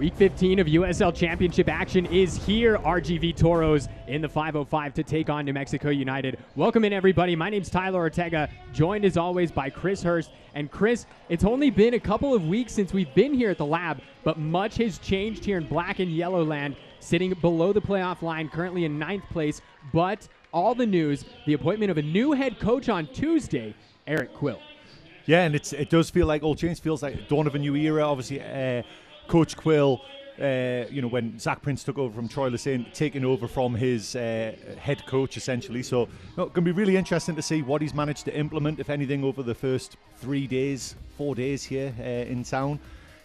Week 15 of USL Championship action is here. RGV Toros in the 505 to take on New Mexico United. Welcome in, everybody. My name's Tyler Ortega, joined as always by Chris Hurst. And Chris, it's only been a couple of weeks since we've been here at the lab, but much has changed here in Black and Yellow Land, sitting below the playoff line, currently in 9th place. But all the news, the appointment of a new head coach on Tuesday, Eric Quill. Yeah, and it does feel like all change. Feels like dawn of a new era. Obviously, Coach Quill, when Zach Prince took over from Troy Lesane, taking over from his head coach, essentially. So it's going to be really interesting to see what he's managed to implement, if anything, over the first 4 days here in town,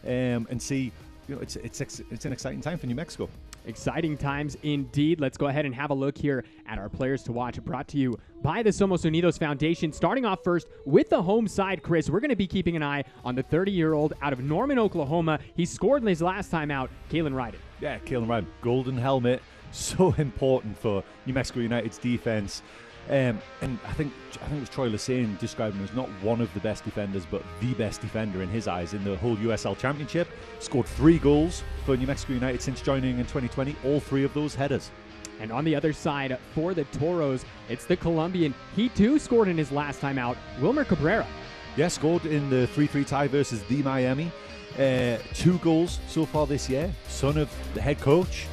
and see. It's an exciting time for New Mexico. Exciting times indeed. Let's go ahead and have a look here at our players to watch, brought to you by the Somos Unidos Foundation. Starting off first with the home side, Chris, we're going to be keeping an eye on the 30-year-old out of Norman, Oklahoma. He scored in his last time out, Kalen Ryden. Yeah, Kalen Ryden, golden helmet, so important for New Mexico United's defense. And I think it was Troy Lesane described him as not one of the best defenders, but the best defender in his eyes in the whole USL Championship. Scored 3 goals for New Mexico United since joining in 2020, all 3 of those headers. And on the other side, for the Toros, it's the Colombian. He too scored in his last time out, Wilmer Cabrera. Yeah, scored in the 3-3 tie versus the Miami. 2 goals so far this year, son of the head coach,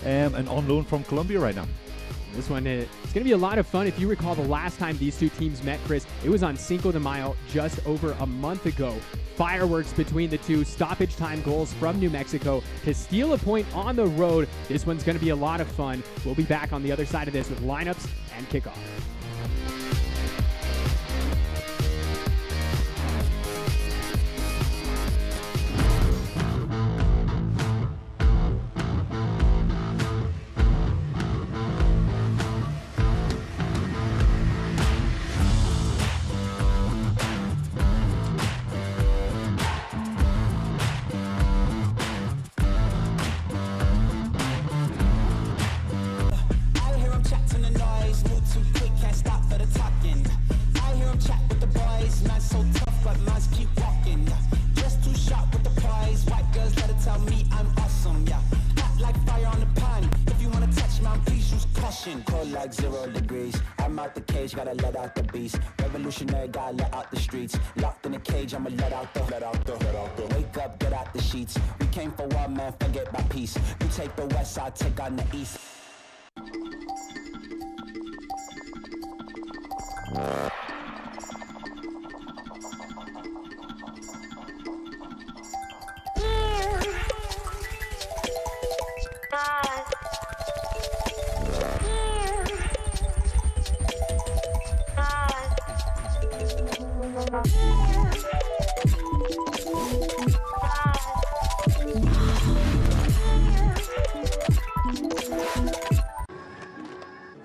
and on loan from Colombia right now. This one, it's going to be a lot of fun. If you recall the last time these two teams met, Chris, it was on Cinco de Mayo just over a month ago. Fireworks between the two, stoppage time goals from New Mexico to steal a point on the road. This one's going to be a lot of fun. We'll be back on the other side of this with lineups and kickoff. Cold like 0 degrees. I'm out the cage, gotta let out the beast. Revolutionary, gotta let out the streets. Locked in a cage, I'ma let out the. Wake up, get out the sheets. We came for one man, forget my peace. You take the west, I take on the east.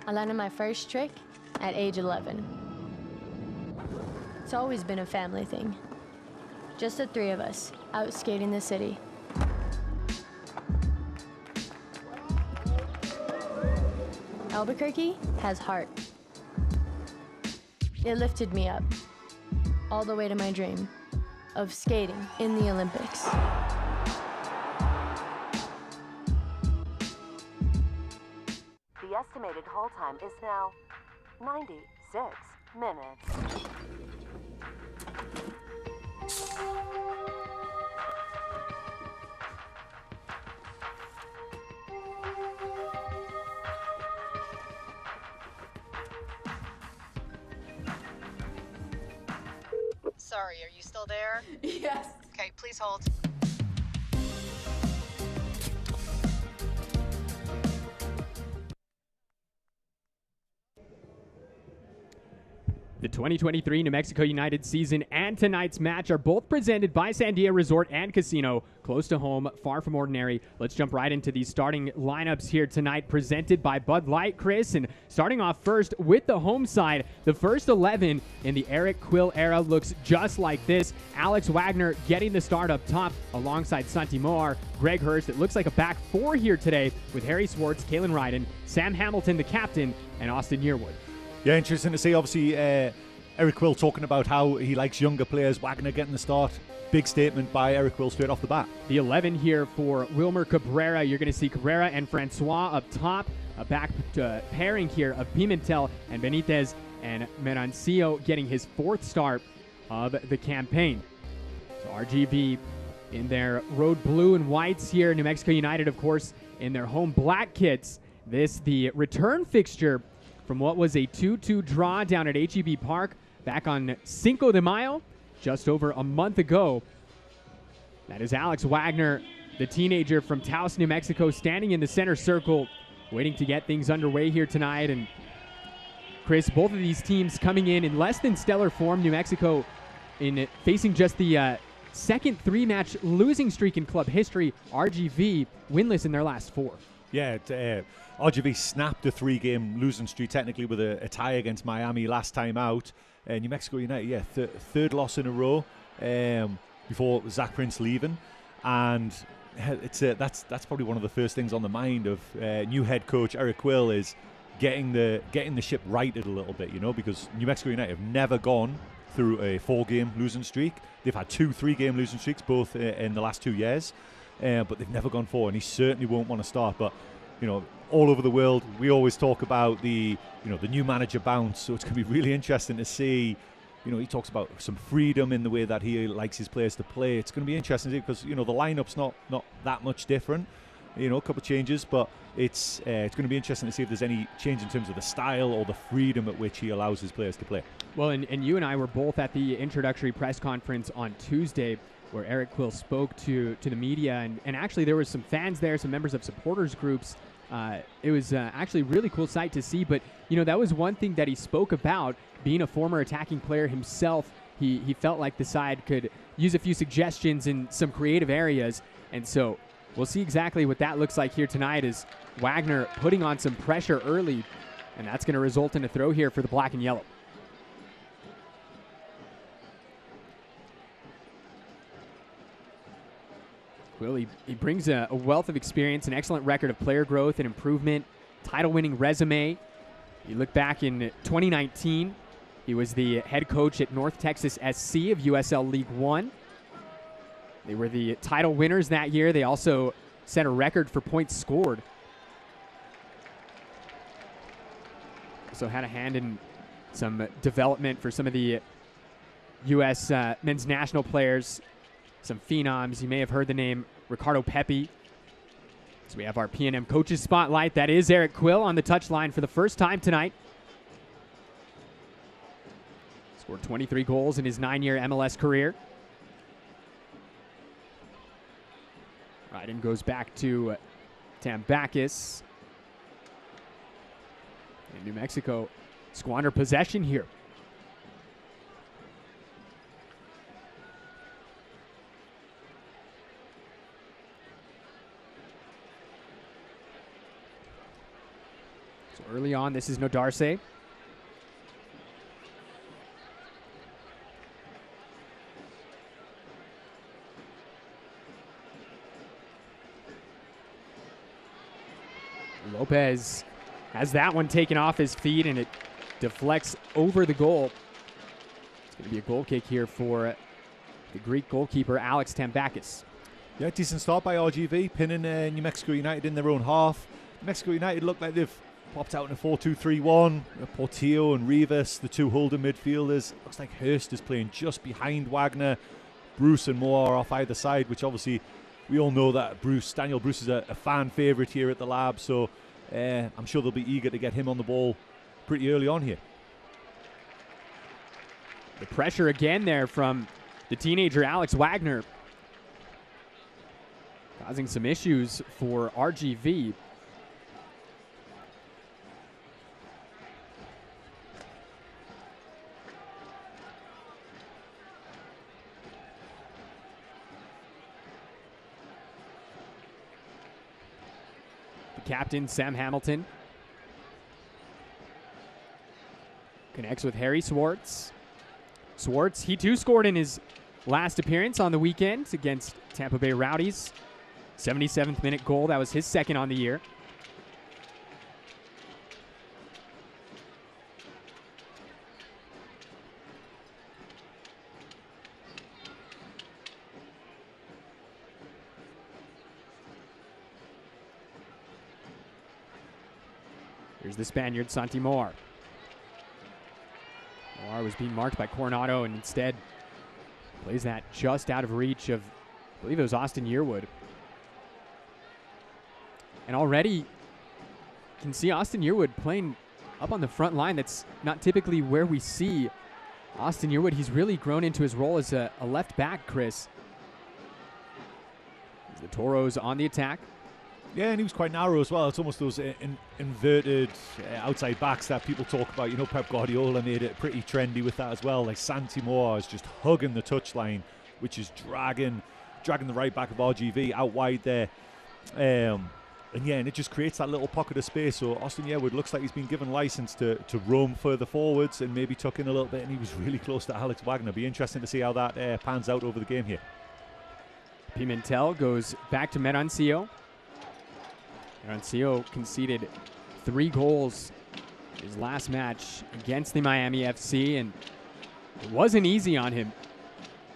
I landed my first trick at age 11. It's always been a family thing. Just the 3 of us, out skating the city. Albuquerque has heart. It lifted me up, all the way to my dream of skating in the Olympics. The estimated hold time is now 96 minutes. Sorry, are you still there? Yes. Okay, please hold. The 2023 New Mexico United season and tonight's match are both presented by Sandia Resort and Casino. Close to home, far from ordinary. Let's jump right into these starting lineups here tonight, presented by Bud Light, Chris. And starting off first with the home side, the first 11 in the Eric Quill era looks just like this. Alex Wagner getting the start up top alongside Santi Moar, Greg Hurst. It looks like a back 4 here today with Harry Swartz, Kalen Ryden, Sam Hamilton, the captain, and Austin Yearwood. Yeah, interesting to see. Obviously, Eric Quill talking about how he likes younger players. Wagner getting the start big statement by Eric Will straight off the bat. The 11 here for Wilmer Cabrera. You're going to see Cabrera and Francois up top. A back pairing here of Pimentel and Benitez, and Merancio getting his 4th start of the campaign. So RGV in their road blue and whites here. New Mexico United, of course, in their home black kits. This the return fixture from what was a 2-2 draw down at HEB Park back on Cinco de Mayo, just over a month ago. That is Alex Wagner, the teenager from Taos, New Mexico, standing in the center circle, waiting to get things underway here tonight. And Chris, both of these teams coming in less than stellar form. New Mexico in facing just the second 3-match losing streak in club history. RGV winless in their last 4. Yeah, RGV snapped a 3-game losing streak technically with a tie against Miami last time out. New Mexico United, yeah, third loss in a row before Zach Prince leaving, and that's probably one of the first things on the mind of new head coach Eric Quill is getting the ship righted a little bit, because New Mexico United have never gone through a 4-game losing streak. They've had 2 3-game losing streaks both in the last 2 years, but they've never gone 4, and he certainly won't want to start. But all over the world, we always talk about the new manager bounce, so it's going to be really interesting to see. He talks about some freedom in the way that he likes his players to play. It's going to be interesting because the lineup's not that much different. A couple of changes, but it's going to be interesting to see if there's any change in terms of the style or the freedom at which he allows his players to play. Well, and you and I were both at the introductory press conference on Tuesday, where Eric Quill spoke to the media, and actually there was some fans there, some members of supporters groups. It was actually a really cool sight to see, but that was one thing that he spoke about. Being a former attacking player himself, he felt like the side could use a few suggestions in some creative areas, and so we'll see exactly what that looks like here tonight as Wagner putting on some pressure early, and that's going to result in a throw here for the black and yellow. Well, he brings a wealth of experience, an excellent record of player growth and improvement, title-winning resume. You look back in 2019, he was the head coach at North Texas SC of USL League One. They were the title winners that year. They also set a record for points scored. Also had a hand in some development for some of the U.S. men's national players, some phenoms. You may have heard the name Ricardo Pepi. So we have our P&M coaches spotlight. That is Eric Quill on the touchline for the first time tonight. Scored 23 goals in his 9-year MLS career. Ryden goes back to Tambakis. And New Mexico squander possession here. So early on, this is Nodarse. Lopez has that one taken off his feet, and it deflects over the goal. It's going to be a goal kick here for the Greek goalkeeper, Alex Tambakis. Yeah, decent start by RGV, pinning New Mexico United in their own half. New Mexico United look like they've popped out in a 4-2-3-1. Portillo and Rivas, the two holding midfielders. Looks like Hurst is playing just behind Wagner. Bruce and Moore are off either side, which obviously we all know that Daniel Bruce is a fan favourite here at the Lab, so I'm sure they'll be eager to get him on the ball pretty early on here. The pressure again there from the teenager Alex Wagner, causing some issues for RGV. Captain Sam Hamilton connects with Harry Swartz. Swartz, he too scored in his last appearance on the weekend against Tampa Bay Rowdies. 77th minute goal. That was his second on the year. Here's the Spaniard, Santi Moar. Moar was being marked by Coronado and instead plays that just out of reach of, I believe it was Austin Yearwood. And already you can see Austin Yearwood playing up on the front line. That's not typically where we see Austin Yearwood. He's really grown into his role as a left back, Chris. The Toros on the attack. Yeah, and he was quite narrow as well. It's almost those inverted outside backs that people talk about. You know, Pep Guardiola made it pretty trendy with that as well. Like Santi Moar is just hugging the touchline, which is dragging the right back of RGV out wide there. And yeah, and it just creates that little pocket of space. So Austin Yearwood looks like he's been given license to roam further forwards and maybe tuck in a little bit. And he was really close to Alex Wagner. Be interesting to see how that pans out over the game here. Pimentel goes back to Merancio. Merancio conceded 3 goals his last match against the Miami FC, and it wasn't easy on him.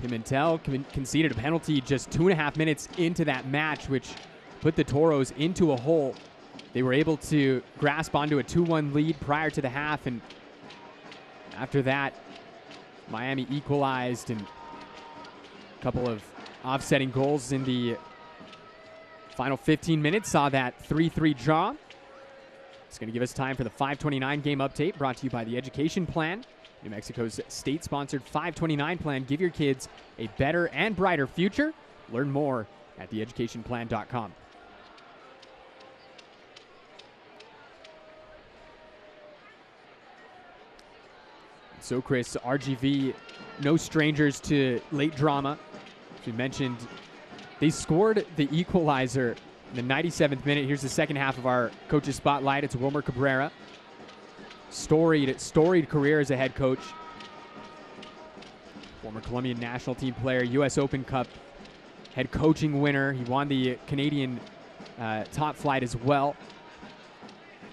Pimentel conceded a penalty just 2.5 minutes into that match, which put the Toros into a hole. They were able to grasp onto a 2-1 lead prior to the half, and after that, Miami equalized, and a couple of offsetting goals in the final 15 minutes saw that 3-3 draw. It's going to give us time for the 529 game update, brought to you by the Education Plan, New Mexico's state-sponsored 529 plan. Give your kids a better and brighter future. Learn more at theeducationplan.com. So, Chris, RGV, no strangers to late drama. As we mentioned, they scored the equalizer in the 97th minute. Here's the second half of our coach's spotlight. It's Wilmer Cabrera. Storied career as a head coach. Former Colombian national team player, U.S. Open Cup head coaching winner. He won the Canadian top flight as well.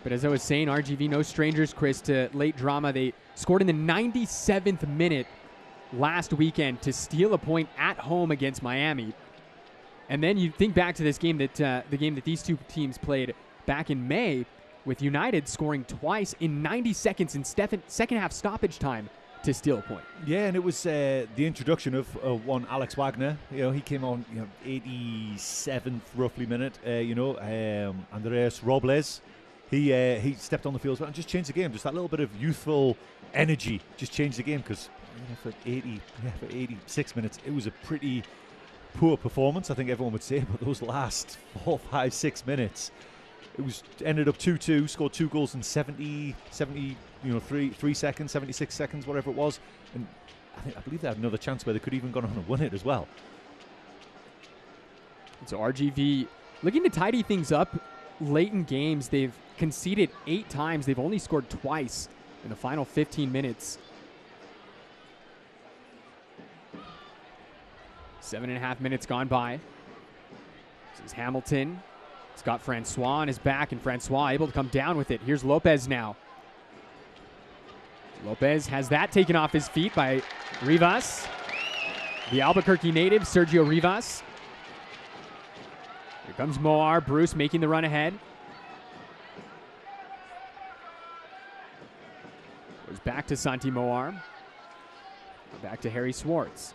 But as I was saying, RGV, no strangers, Chris, to late drama. They scored in the 97th minute last weekend to steal a point at home against Miami. And then you think back to this game that the game that these two teams played back in May, with United scoring twice in 90 seconds in second half stoppage time to steal a point. Yeah, and it was the introduction of one Alex Wagner. You know, he came on 87th roughly minute. Andreas Robles. He stepped on the field as well and just changed the game. Just that little bit of youthful energy just changed the game, because for 86 minutes it was a pretty poor performance, I think everyone would say. But those last 4, 5, 6 minutes, it ended up 2-2. Scored 2 goals in 3 seconds, 76 seconds, whatever it was. And I believe they had another chance where they could even gone on and won it as well. So RGV looking to tidy things up late in games. They've conceded 8 times. They've only scored twice in the final 15 minutes. 7.5 minutes gone by. This is Hamilton. He's got Francois on his back, and Francois able to come down with it. Here's Lopez now. Lopez has that taken off his feet by Rivas. The Albuquerque native, Sergio Rivas. Here comes Moar. Bruce making the run ahead. Goes back to Santi Moar. Back to Harry Swartz.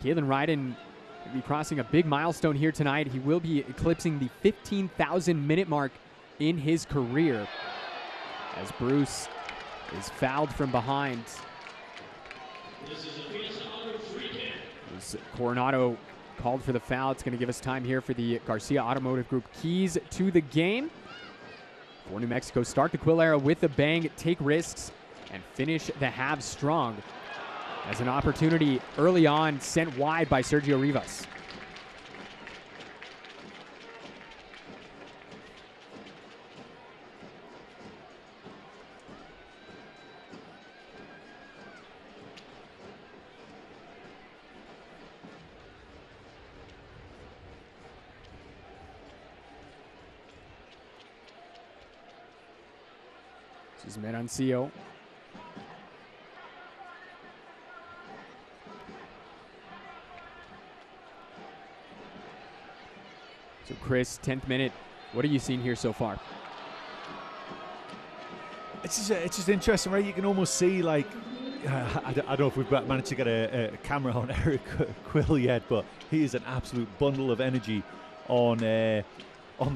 Kalen Ryden will be crossing a big milestone here tonight. He will be eclipsing the 15,000 minute mark in his career, as Bruce is fouled from behind. As Coronado called for the foul, it's going to give us time here for the Garcia Automotive Group keys to the game. For New Mexico, start the Quill era with a bang, take risks, and finish the halves strong. As an opportunity early on sent wide by Sergio Rivas. This is Merancio. So Chris, 10th minute, what have you seen here so far? It's just interesting, right? You can almost see, like, I don't know if we've managed to get a camera on Eric Quill yet, but he is an absolute bundle of energy on the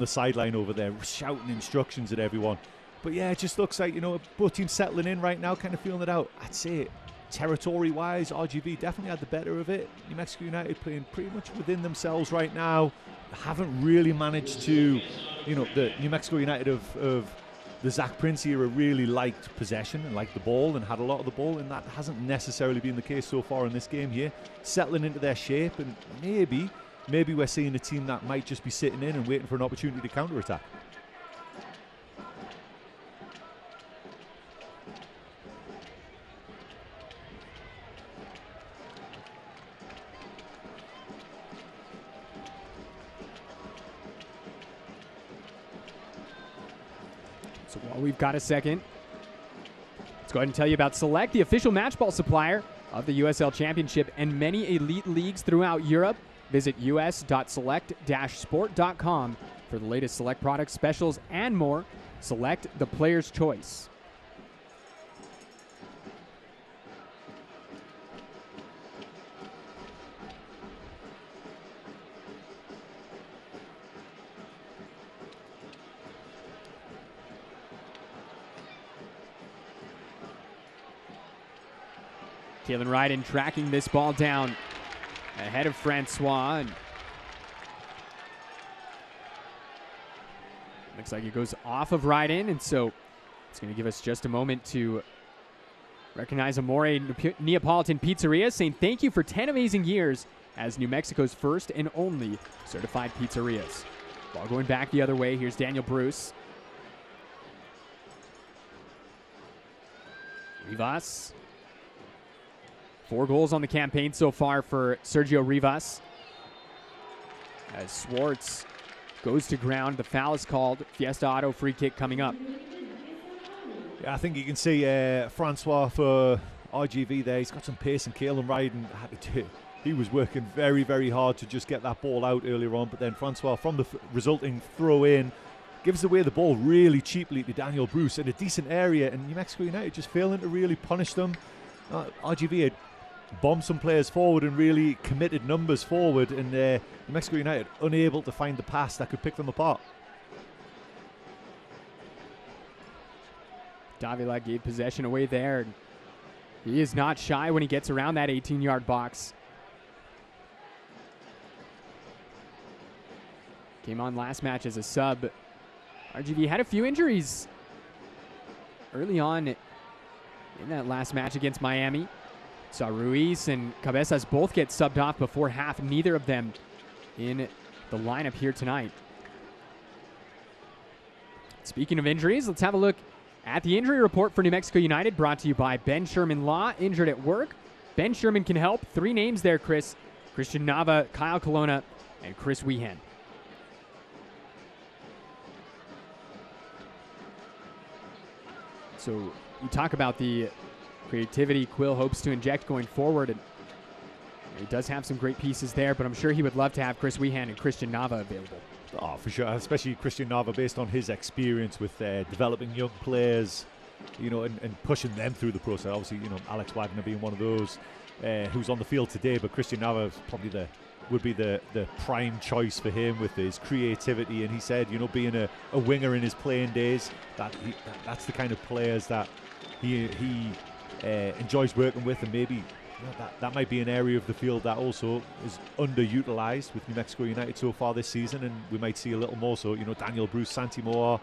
sideline over there, shouting instructions at everyone. But yeah, it just looks like, you know, both teams settling in right now, kind of feeling it out. I'd say territory-wise, RGV definitely had the better of it. New Mexico United playing pretty much within themselves right now. Haven't really managed to, you know, the New Mexico United of the Zach Prince era really liked possession and liked the ball and had a lot of the ball, and that hasn't necessarily been the case so far in this game here. Settling into their shape, and maybe we're seeing a team that might just be sitting in and waiting for an opportunity to counter-attack. So while we've got a second, let's go ahead and tell you about Select, the official match ball supplier of the USL Championship and many elite leagues throughout Europe. Visit us.select-sport.com for the latest Select products, specials, and more. Select, the player's choice. Kalen Ryden tracking this ball down ahead of Francois. And looks like it goes off of Ryden, and so it's going to give us just a moment to recognize Amore Neapolitan Pizzeria, saying thank you for 10 amazing years as New Mexico's first and only certified pizzerias. Ball going back the other way. Here's Daniel Bruce. Rivas. 4 goals on the campaign so far for Sergio Rivas. As Swartz goes to ground, the foul is called. Fiesta Auto free kick coming up. Yeah, I think you can see Francois for RGV there. He's got some pace, and Kalen Ryden he was working very, very hard to just get that ball out earlier on. But then Francois, from the resulting throw in, gives away the ball really cheaply to Daniel Bruce in a decent area, and New Mexico United just failing to really punish them. RGV had bombed some players forward and really committed numbers forward, and New Mexico United unable to find the pass that could pick them apart. Davila gave possession away there. He is not shy when he gets around that 18-yard box. Came on last match as a sub. RGV had a few injuries early on in that last match against Miami. Saw Ruiz and Cabezas both get subbed off before half. Neither of them in the lineup here tonight. Speaking of injuries, let's have a look at the injury report for New Mexico United, brought to you by Ben Sherman Law. Injured at work, Ben Sherman can help. 3 names there, Chris. Christian Nava, Kyle Colonna, and Chris Weehan. So you talk about the creativity Quill hopes to inject going forward, and he does have some great pieces there, but I'm sure he would love to have Chris Weehan and Christian Nava available. Oh, for sure, especially Christian Nava, based on his experience with developing young players, you know, and pushing them through the process. Obviously, you know, Alex Wagner being one of those who's on the field today, but Christian Nava probably would be the prime choice for him with his creativity. And he said, you know, being a winger in his playing days, that's the kind of players that he enjoys working with, and maybe that might be an area of the field that also is underutilized with New Mexico United so far this season, and we might see a little more. So, you know, Daniel Bruce, Santi Moa.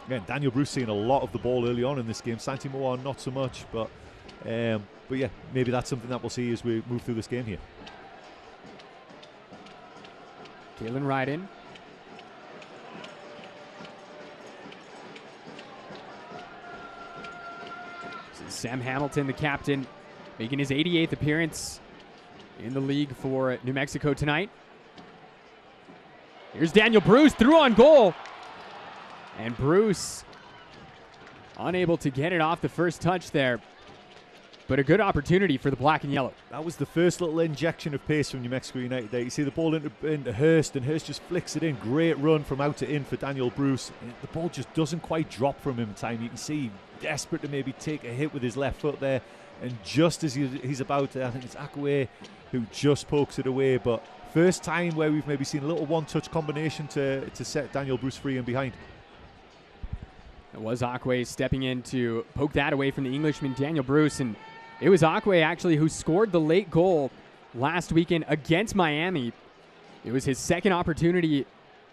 Again, Daniel Bruce seeing a lot of the ball early on in this game. Santi Moa not so much, but yeah, maybe that's something that we'll see as we move through this game here. Kalen Ryden. Sam Hamilton, the captain, making his 88th appearance in the league for New Mexico tonight. Here's Daniel Bruce, through on goal. And Bruce unable to get it off the first touch there. but a good opportunity for the black and yellow. That was the first little injection of pace from New Mexico United there. You see the ball into Hurst, and Hurst just flicks it in. Great run from out to in for Daniel Bruce. The ball just doesn't quite drop from him in time. You can see desperate to maybe take a hit with his left foot there, and just as he's about to, I think it's Akwe who just pokes it away. But first time where we've maybe seen a little one-touch combination to set Daniel Bruce free and behind. It was Akwe stepping in to poke that away from the Englishman Daniel Bruce, and it was Akwe actually who scored the late goal last weekend against Miami. It was his second opportunity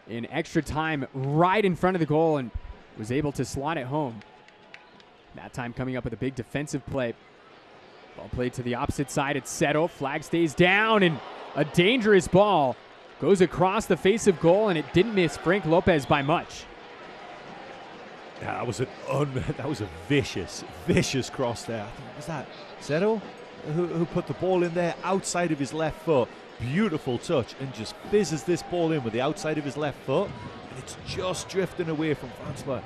in extra time right in front of the goal and was able to slot it home. That time coming up with a big defensive play. Ball played to the opposite side. It's Seto. Flag stays down, and a dangerous ball goes across the face of goal, and it didn't miss Frank Lopez by much. Yeah, that was a vicious cross there. I think, was that Seto who put the ball in there outside of his left foot? Beautiful touch, and just fizzes this ball in with the outside of his left foot, and it's just drifting away from Francois.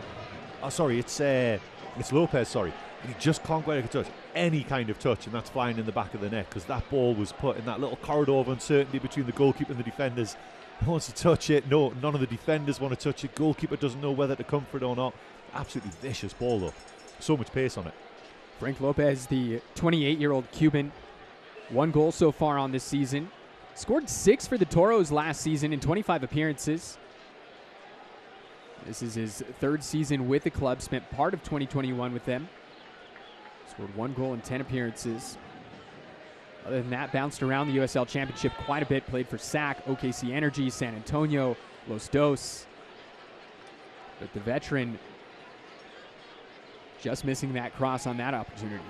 Oh, sorry, it's Lopez. Sorry, and he just can't quite touch any kind of touch, and that's flying in the back of the net because that ball was put in that little corridor of uncertainty between the goalkeeper and the defenders. He wants to touch it. No, none of the defenders want to touch it. Goalkeeper doesn't know whether to come for it or not. Absolutely vicious ball though. So much pace on it. Frank Lopez, the 28-year-old Cuban, 1 goal so far on this season. Scored 6 for the Toros last season in 25 appearances. This is his 3rd season with the club. Spent part of 2021 with them. Scored 1 goal in 10 appearances. Other than that, bounced around the USL Championship quite a bit. Played for SAC, OKC Energy, San Antonio, Los Dos. But the veteran just missing that cross on that opportunity.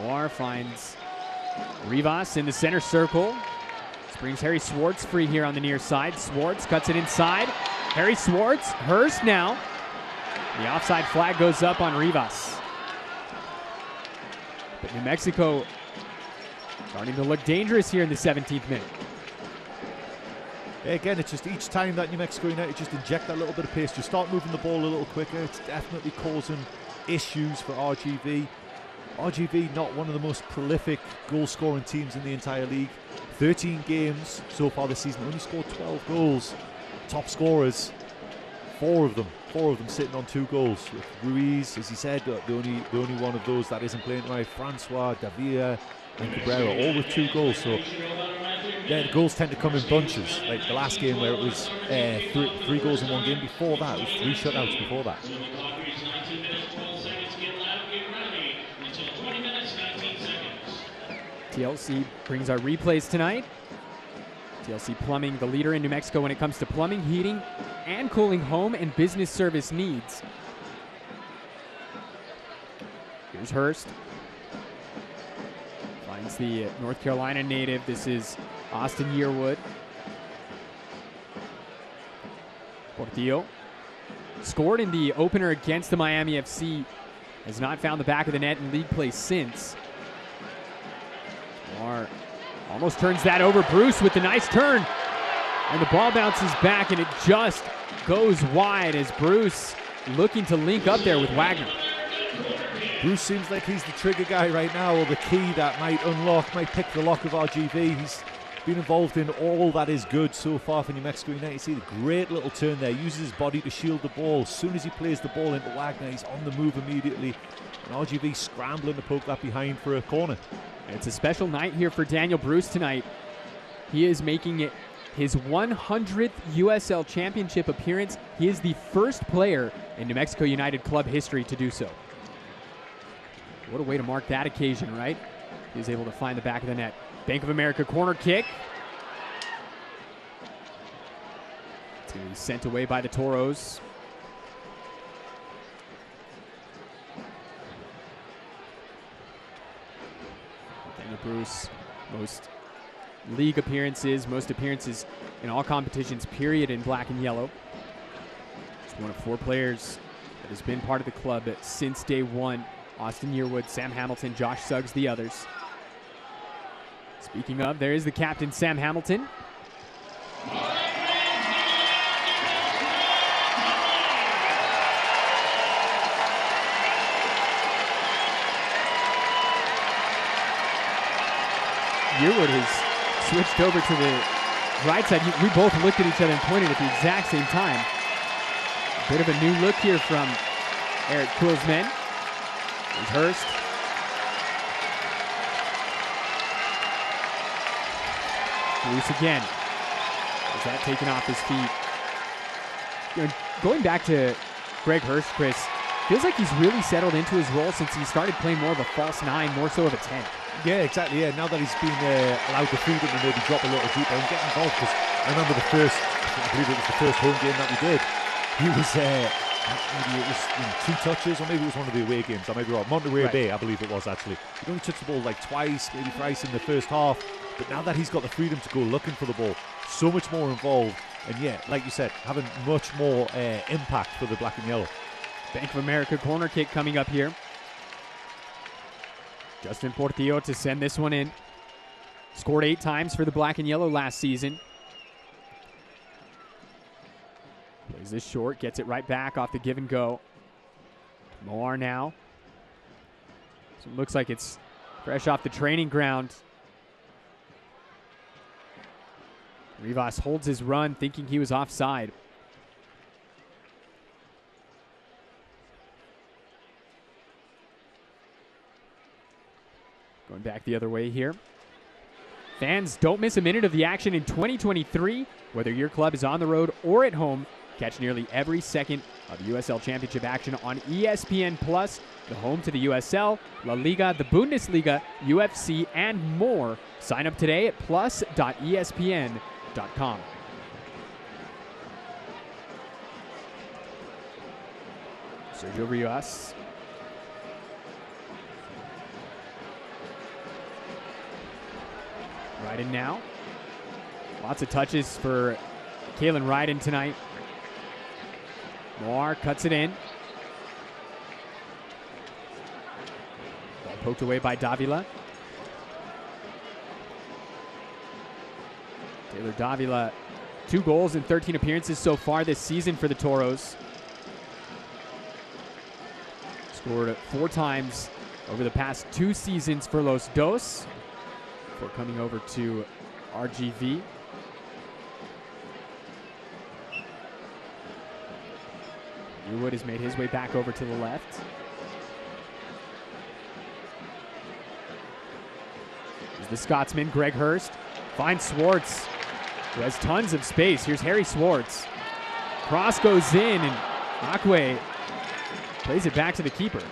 Moore finds Rivas in the center circle. This brings Harry Swartz free here on the near side. Swartz cuts it inside. Harry Swartz, Hurst now. The offside flag goes up on Rivas. But New Mexico starting to look dangerous here in the 17th minute. Yeah, again, it's just each time that New Mexico United just inject that little bit of pace, just start moving the ball a little quicker. It's definitely causing issues for RGV. RGV, not one of the most prolific goal-scoring teams in the entire league. 13 games so far this season, only scored 12 goals. Top scorers, four of them sitting on 2 goals. With Ruiz, as he said, the only one of those that isn't playing right. Francois, Davia, and Cabrera, all with 2 goals. So the goals tend to come in bunches. Like the last game where it was 3 goals in one game. Before that, it was 3 shutouts before that. TLC brings our replays tonight. TLC Plumbing, the leader in New Mexico when it comes to plumbing, heating, and cooling home and business service needs. Here's Hurst. Finds the North Carolina native. This is Austin Yearwood. Portillo. Scored in the opener against the Miami FC. Has not found the back of the net in league play since. Lamar almost turns that over. Bruce with the nice turn. And the ball bounces back, and it just goes wide as Bruce looking to link up there with Wagner. Bruce seems like he's the trigger guy right now, or the key that might pick the lock of RGV. He's been involved in all that is good so far for New Mexico United. You see the great little turn there, uses his body to shield the ball. As soon as he plays the ball into Wagner, he's on the move immediately. And RGV scrambling to poke that behind for a corner. It's a special night here for Daniel Bruce tonight. He is making it his 100th USL Championship appearance. He is the first player in New Mexico United club history to do so. What a way to mark that occasion, right? He was able to find the back of the net. Bank of America corner kick. It's going to be sent away by the Toros. Daniel Bruce, most league appearances, most appearances in all competitions, period, in black and yellow. He's one of 4 players that has been part of the club since day one. Austin Yearwood, Sam Hamilton, Josh Suggs, the others. Speaking of, there is the captain, Sam Hamilton. Yearwood has switched over to the right side. We both looked at each other and pointed at the exact same time. A bit of a new look here from Eric Quill's men. There's Hurst. Bruce again. Is that taken off his feet? You know, going back to Greg Hurst, Chris, feels like he's really settled into his role since he started playing more of a false 9, more so of a 10. Yeah, exactly. Yeah, now that he's been allowed the freedom to maybe drop a little deeper and get involved. Because I remember I believe it was the first home game that we did. He was maybe it was 2 touches, or maybe it was one of the away games. I may be wrong. Monterey Bay, I believe it was actually. He only touched the ball like twice, maybe thrice in the first half. But now that he's got the freedom to go looking for the ball, so much more involved. And yeah, like you said, having much more impact for the black and yellow. Bank of America corner kick coming up here. Justin Portillo to send this one in. Scored 8 times for the black and yellow last season. Plays this short, gets it right back off the give and go. Moar now. So it looks like it's fresh off the training ground. Rivas holds his run, thinking he was offside. Going back the other way here. Fans, don't miss a minute of the action in 2023. Whether your club is on the road or at home, catch nearly every second of USL Championship action on ESPN Plus, the home to the USL, La Liga, the Bundesliga, UFC, and more. Sign up today at plus.espn.com. Sergio Rivas. Ryden now. Lots of touches for Kalen Ryden tonight. Moar cuts it in. Ball poked away by Davila. Taylor Davila, 2 goals in 13 appearances so far this season for the Toros. Scored 4 times over the past 2 seasons for Los Dos before coming over to RGV. Yearwood has made his way back over to the left. Here's the Scotsman, Greg Hurst. Finds Swartz, who has tons of space. Here's Harry Swartz. Cross goes in, and Akwe plays it back to the keeper.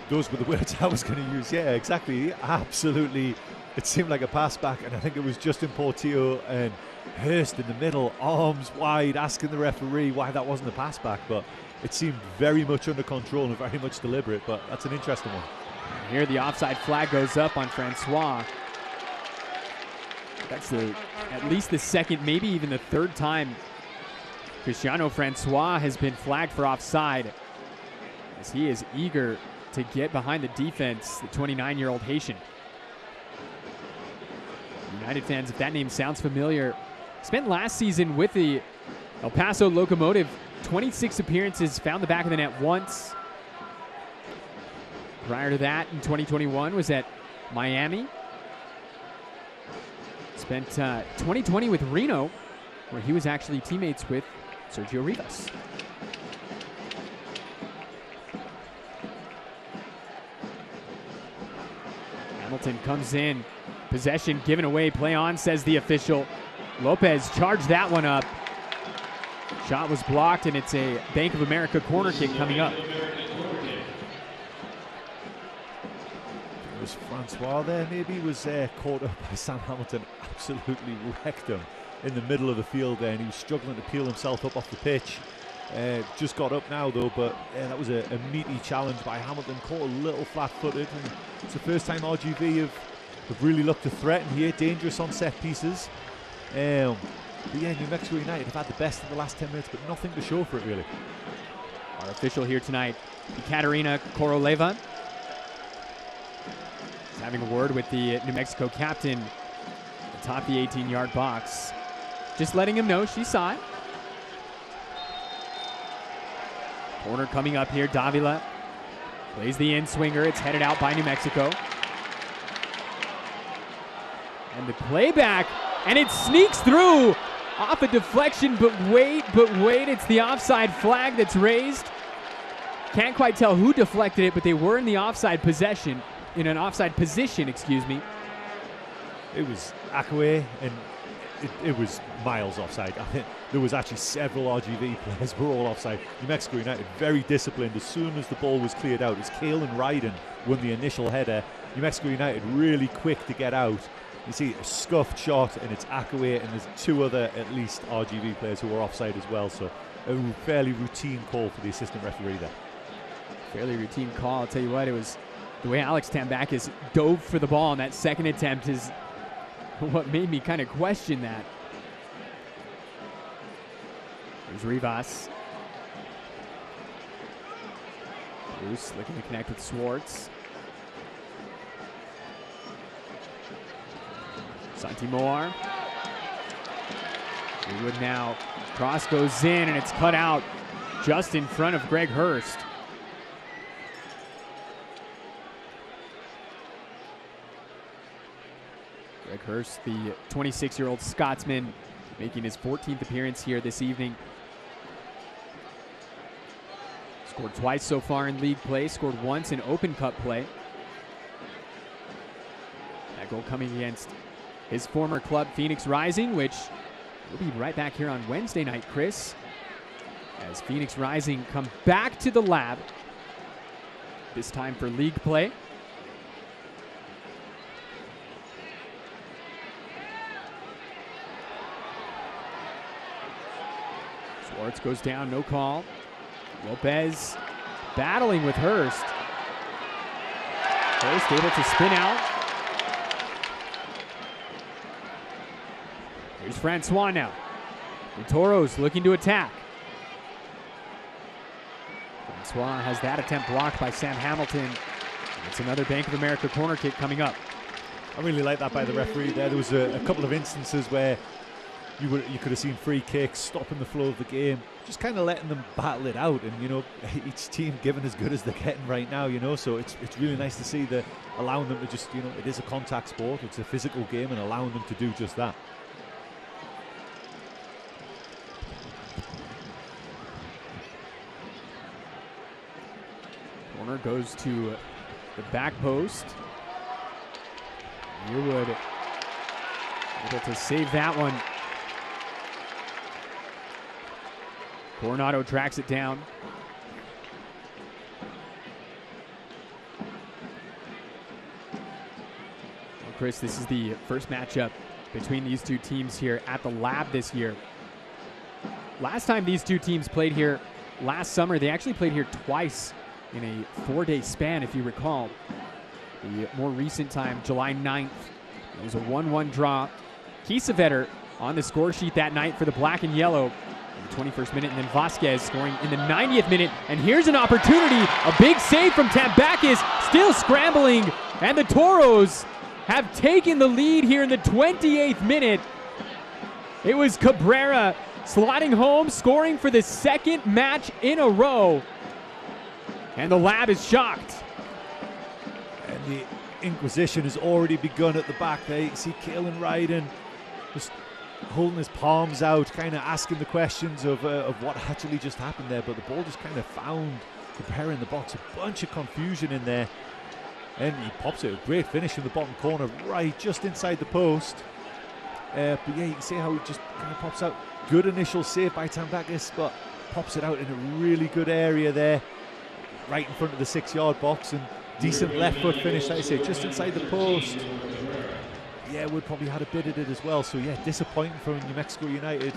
Those were the words I was going to use. Yeah, exactly. Absolutely. It seemed like a pass back, and I think it was Justin Portillo and Hurst in the middle, arms wide, asking the referee why that wasn't a pass back, but it seemed very much under control and very much deliberate, but that's an interesting one. And here the offside flag goes up on Francois. That's at least the second, maybe even the 3rd time Cristiano Francois has been flagged for offside, as he is eager to get behind the defense, the 29-year-old Haitian. United fans, if that name sounds familiar, spent last season with the El Paso Locomotive, 26 appearances, found the back of the net once. Prior to that, in 2021, was at Miami. Spent 2020 with Reno, where he was actually teammates with Sergio Rivas. Hamilton comes in. Possession given away. Play on, says the official. Lopez charged that one up. Shot was blocked, and it's a Bank of America corner kick coming up. It was Francois there, maybe, was caught up by Sam Hamilton. Absolutely wrecked him in the middle of the field there, and he was struggling to peel himself up off the pitch. Just got up now, though, but that was a meaty challenge by Hamilton. Caught a little flat-footed, and it's the first time RGV have really looked to threaten here. Dangerous on set pieces. But yeah, New Mexico United have had the best in the last 10 minutes, but nothing to show for it, really. Our official here tonight, Katerina Koroleva. He's having a word with the New Mexico captain atop the 18-yard box. Just letting him know she saw it. Corner coming up here. Davila plays the in-swinger. It's headed out by New Mexico. And the playback, and it sneaks through off a deflection, but wait, it's the offside flag that's raised. Can't quite tell who deflected it, but they were in the offside position, excuse me. It was Akwe, and it was miles offside. I think there was actually several RGV players were all offside. New Mexico United very disciplined. As soon as the ball was cleared out, as Kalen Ryden won the initial header, New Mexico United really quick to get out. You see a scuffed shot, and it's Akwe, and there's two other at least RGV players who were offside as well. So a fairly routine call for the assistant referee there. Fairly routine call. I'll tell you what, it was the way Alex Tambakis dove for the ball on that second attempt is what made me kind of question that. Here's Rivas. Bruce looking to connect with Swartz. Santi Moar. Greenwood now. Cross goes in, and it's cut out just in front of Greg Hurst. Greg Hurst, the 26-year-old Scotsman, making his 14th appearance here this evening. Scored twice so far in league play, scored once in Open Cup play. That goal coming against his former club, Phoenix Rising, which will be right back here on Wednesday night, Chris, as Phoenix Rising come back to the lab, this time for league play. Swartz goes down, no call. Lopez battling with Hurst. Hurst able to spin out. Here's Francois now. The Toros looking to attack. Francois has that attempt blocked by Sam Hamilton. It's another Bank of America corner kick coming up. I really like that by the referee there. There was a couple of instances where you could have seen free kicks, stopping the flow of the game, just kind of letting them battle it out. And, you know, each team giving as good as they're getting right now, you know. So it's really nice to see that allowing them to just, you know, it is a contact sport. It's a physical game, and allowing them to do just that. Corner goes to the back post. Yearwood able to save that one. Coronado tracks it down. Well, Chris, this is the first matchup between these two teams here at the lab this year. Last time these two teams played here last summer, they actually played here twice in a 4-day span, if you recall. The more recent time, July 9th, it was a 1-1 draw. Kiesewetter on the score sheet that night for the black and yellow. In the 21st minute, and then Vasquez scoring in the 90th minute. And here's an opportunity, a big save from Tambakis, still scrambling, and the Toros have taken the lead here in the 28th minute. It was Cabrera sliding home, scoring for the second match in a row. And the lab is shocked. And the inquisition has already begun at the back there. You see Kalen Ryden just holding his palms out, kind of asking the questions of what actually just happened there. But the ball just kind of found Cabrera in the box. A bunch of confusion in there. And he pops it. A great finish in the bottom corner, right just inside the post. But yeah, you can see how he just kind of pops out. Good initial save by Tambakis, but pops it out in a really good area there, right in front of the 6-yard box. And decent left foot finish, like I say, just inside the post. Yeah, Wood probably had a bit at it as well. So yeah, disappointing for New Mexico United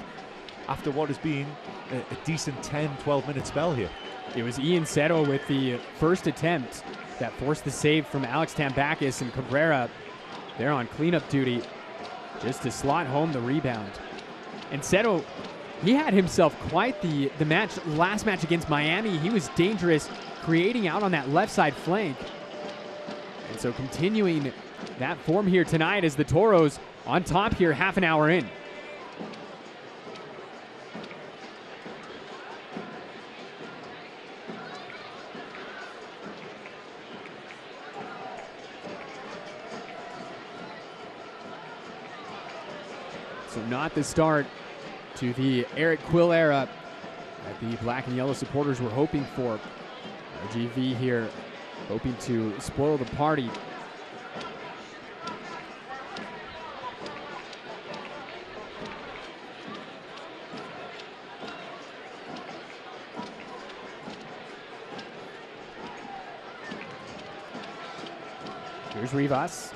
after what has been a decent 10-12 minute spell here. It was Ian Seto with the first attempt that forced the save from Alex Tambakis, and Cabrera there on cleanup duty just to slot home the rebound. And Seto, he had himself quite the last match against Miami. He was dangerous, creating out on that left side flank. And So continuing that form here tonight as the Toros on top here half an hour in. So not the start to the Eric Quill era that the black and yellow supporters were hoping for. GV here hoping to spoil the party. Here's Rivas.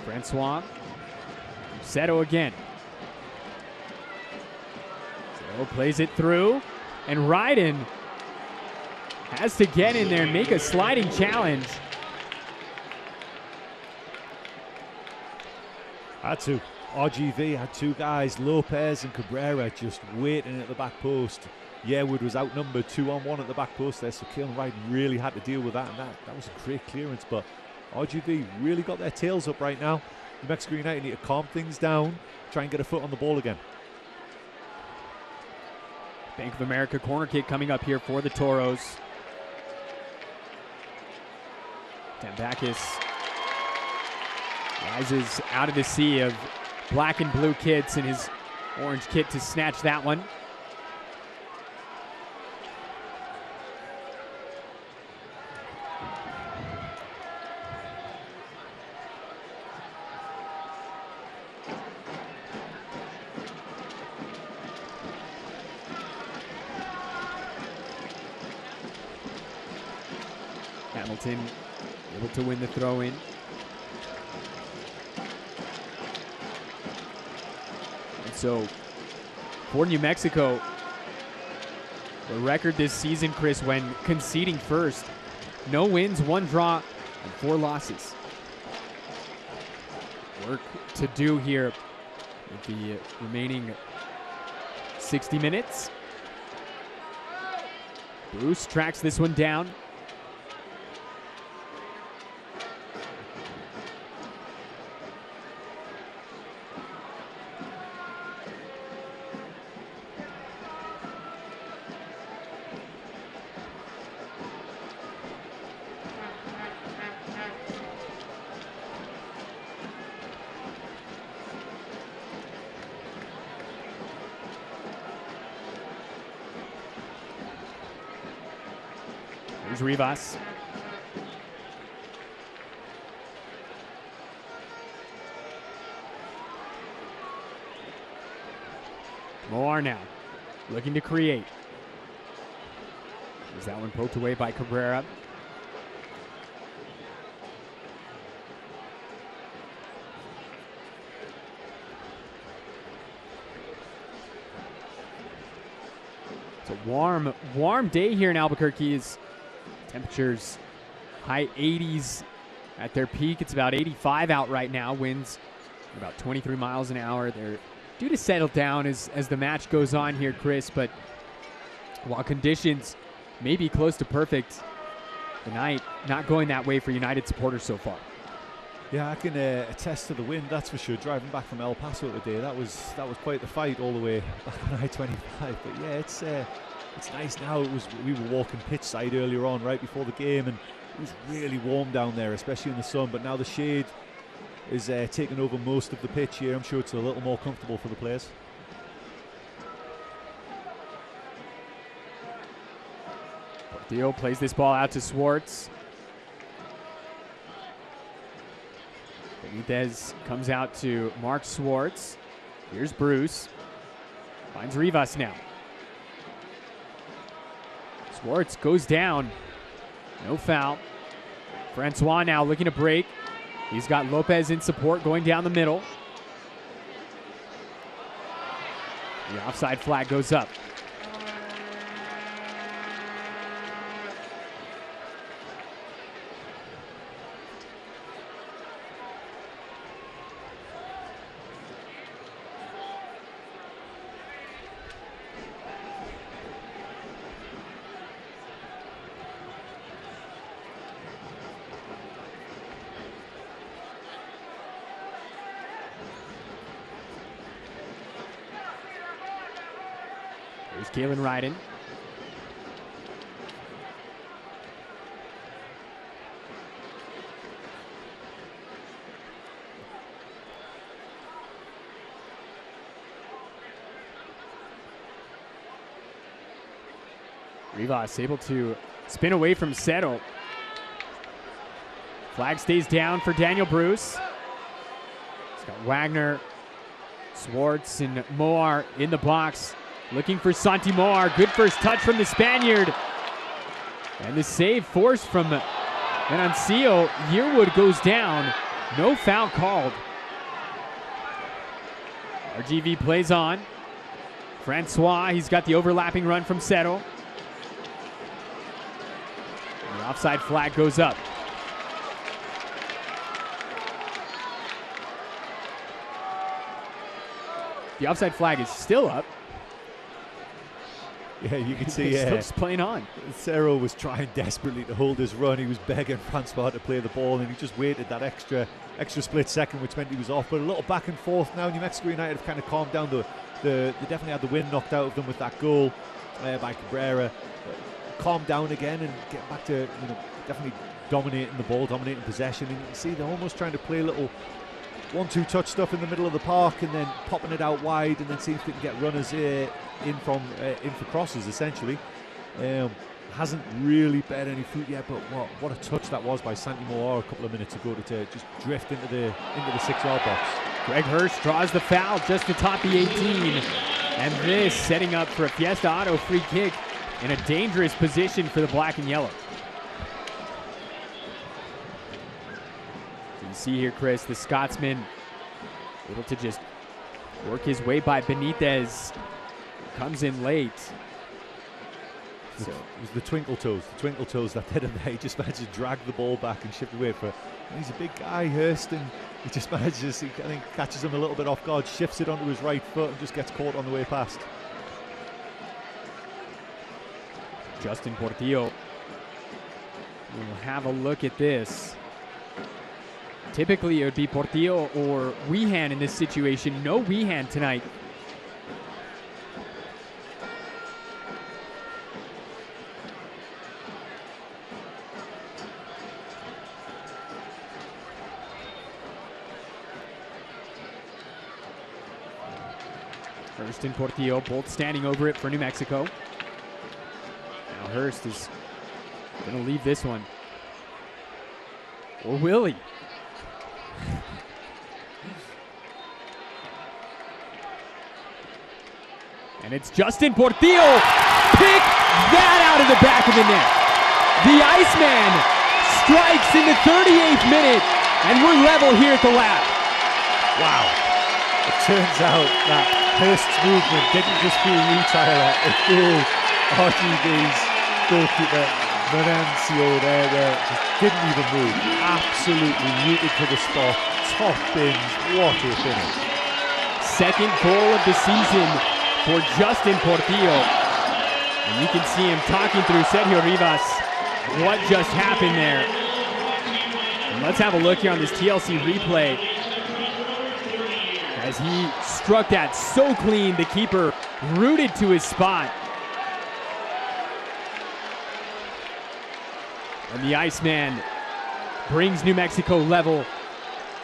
Francois. Seto again. Seto plays it through. And Ryden has to get in there and make a sliding challenge. Had to. RGV had two guys, Lopez and Cabrera, just waiting at the back post. Yearwood was outnumbered 2-on-1 at the back post there, so Keelan Ryden really had to deal with that, and that was a great clearance, but RGV really got their tails up right now. New Mexico United need to calm things down, try and get a foot on the ball again. Bank of America corner kick coming up here for the Toros. Tambakis rises out of the sea of black and blue kids in his orange kit to snatch that one. Hamilton able to win the throw-in. And so, for New Mexico, the record this season, Chris, when conceding first, no wins, 1 draw, and 4 losses. Work to do here with the remaining 60 minutes. Bruce tracks this one down. Here's Rivas. Moar now, looking to create. There's that one poked away by Cabrera. It's a warm day here in Albuquerque. Temperatures high 80s at their peak. It's about 85 out right now. Winds about 23 miles an hour. They're due to settle down as the match goes on here, Chris. But while conditions may be close to perfect, the night not going that way for United supporters so far. Yeah, I can attest to the wind, that's for sure. Driving back from El Paso today, that was quite the fight all the way back on I-25. But yeah, it's nice now. We were walking pitch side earlier on, right before the game, and it was really warm down there, especially in the sun. But now the shade is taking over most of the pitch here. I'm sure it's a little more comfortable for the players. Portillo plays this ball out to Swartz. Benitez comes out to Mark Swartz. Here's Bruce. Finds Rivas now. Swartz goes down. No foul. Francois now looking to break. He's got Lopez in support going down the middle. The offside flag goes up. There's Kalen Ryden. Rivas able to spin away from Settle. Flag stays down for Daniel Bruce. He's got Wagner, Swartz, and Moar in the box. Looking for Santi Moar. Good first touch from the Spaniard. And the save forced from Venancio. Yearwood goes down. No foul called. RGV plays on. Francois, he's got the overlapping run from Settle. The offside flag goes up. The offside flag is still up. Yeah, you can see Stokes playing on. Cerro was trying desperately to hold his run. He was begging Francois to play the ball, and he just waited that extra split second, which meant he was off. But a little back and forth now. New Mexico United have kind of calmed down. They definitely had the wind knocked out of them with that goal by Cabrera. Calmed down again and get back to definitely dominating the ball, dominating possession. And you can see they're almost trying to play a little 1-2 touch stuff in the middle of the park and then popping it out wide and then seeing if they can get runners in for crosses essentially. Hasn't really bear any fruit yet, but what a touch that was by Santi Moar a couple of minutes ago to just drift into the 6-yard box. Greg Hurst draws the foul just atop the 18, and this setting up for a Fiesta Auto free kick in a dangerous position for the black and yellow. You see here, Chris, the Scotsman able to just work his way by Benitez. Comes in late. So it was the twinkle toes that did him there. He just managed to drag the ball back and shift away for. He's a big guy, Hurst, and he just manages. I think catches him a little bit off guard, shifts it onto his right foot, and just gets caught on the way past. Justin Portillo. We'll have a look at this. Typically, it would be Portillo or Weehan in this situation. No Weehan tonight. Hurst and Portillo both standing over it for New Mexico. Now Hurst is going to leave this one. Or will he? And it's Justin Portillo. Pick that out of the back of the net. The Iceman strikes in the 38th minute, and we're level here at the lab. Wow. It turns out that Hurst's movement didn't just fool you, Tyler. It fooled RGV's goalkeeper, Venancio there, just didn't even move. Absolutely rooted to the spot. Top bins. What a finish. Second goal of the season for Justin Portillo. And you can see him talking through Sergio Rivas. What just happened there? And let's have a look here on this TLC replay. As he struck that so clean, the keeper rooted to his spot. And the Iceman brings New Mexico level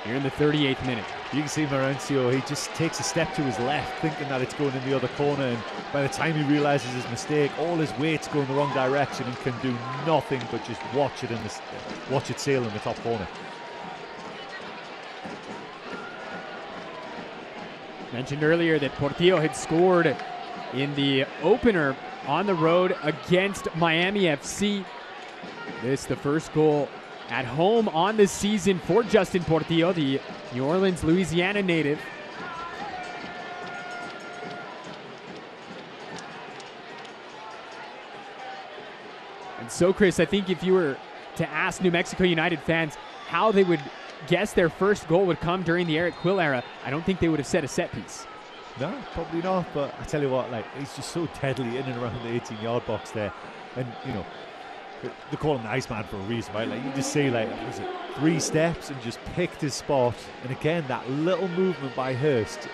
here in the 38th minute. You can see Venancio, he just takes a step to his left, thinking that it's going in the other corner, and by the time he realizes his mistake, all his weight's going the wrong direction and can do nothing but just watch it sail in the top corner. Mentioned earlier that Portillo had scored in the opener on the road against Miami FC. This the first goal at home on the season for Justin Portillo, the New Orleans, Louisiana native. And so, Chris, I think if you were to ask New Mexico United fans how they would guess their first goal would come during the Eric Quill era, I don't think they would have set a set piece. No, probably not, but I tell you what, he's just so deadly in and around the 18-yard box there. And, they call him the Iceman for a reason, right? You just see, was it 3 steps and just picked his spot. And again, that little movement by Hurst,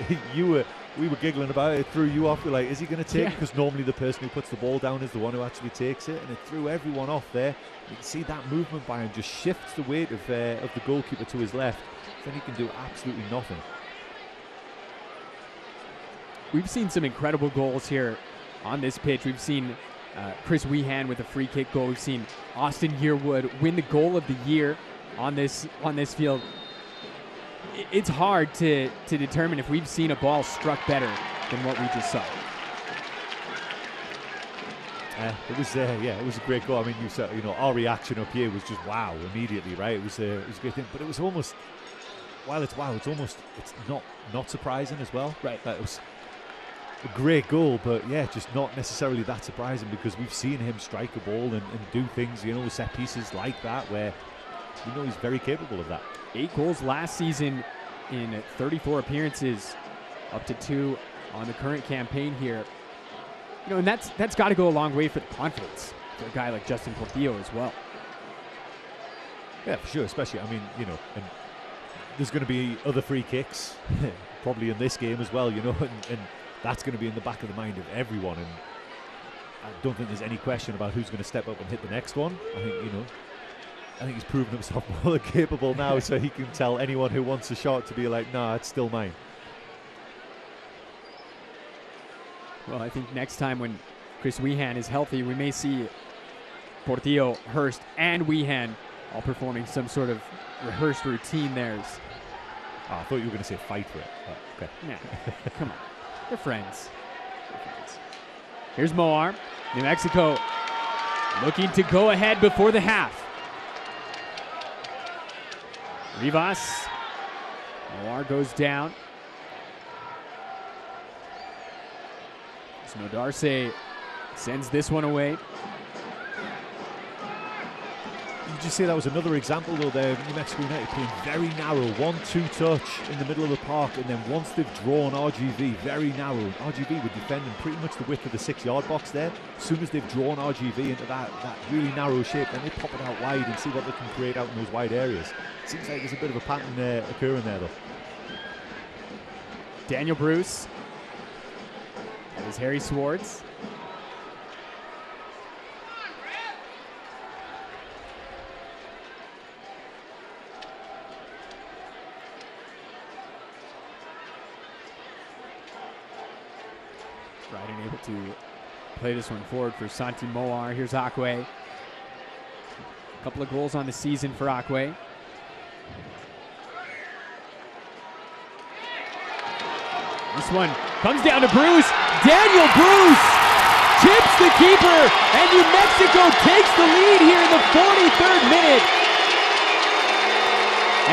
we were giggling about it. It threw you off. You're like, is he going to take it? Because normally the person who puts the ball down is the one who actually takes it, and it threw everyone off there. You can see that movement by him just shifts the weight of the goalkeeper to his left. Then he can do absolutely nothing. We've seen some incredible goals here on this pitch. We've seen Chris Wehan with a free kick goal. We've seen Austin Yearwood win the goal of the year on this field. It's hard to determine if we've seen a ball struck better than what we just saw. It was a great goal. I mean, you said, our reaction up here was just wow immediately, right? It was a great thing, but it was almost, while it's wow, it's not surprising as well. Right. It was a great goal, but just not necessarily that surprising, because we've seen him strike a ball and do things, with set pieces like that, where he's very capable of that. 8 goals last season in 34 appearances, up to 2 on the current campaign here. And that's got to go a long way for the confidence for a guy like Justin Portillo as well. Yeah, for sure. Especially, and there's going to be other free kicks, probably in this game as well, and that's going to be in the back of the mind of everyone. And I don't think there's any question about who's going to step up and hit the next one. I think he's proven himself more than capable now, so he can tell anyone who wants a shot to be like, nah, it's still mine. Well, I think next time when Chris Wehan is healthy, we may see Portillo, Hurst, and Wehan all performing some sort of rehearsed routine theirs. Oh, I thought you were going to say fight for it. Oh, okay. Nah, come on. They're friends. Here's Moar. New Mexico looking to go ahead before the half. Rivas. Moar goes down. Nodarse sends this one away. You just say that was another example, though, there of New Mexico United playing very narrow, 1-2 touch in the middle of the park, and then once they've drawn RGV, very narrow. RGV were defending pretty much the width of the 6-yard box there. As soon as they've drawn RGV into that really narrow shape, then they pop it out wide and see what they can create out in those wide areas. Seems like there's a bit of a pattern occurring there, though. Daniel Bruce. That is Harry Swartz. Bryden able to play this one forward for Santi Moar. Here's Akwe. A couple of goals on the season for Akwe. This one comes down to Bruce. Daniel Bruce chips the keeper, and New Mexico takes the lead here in the 43rd minute.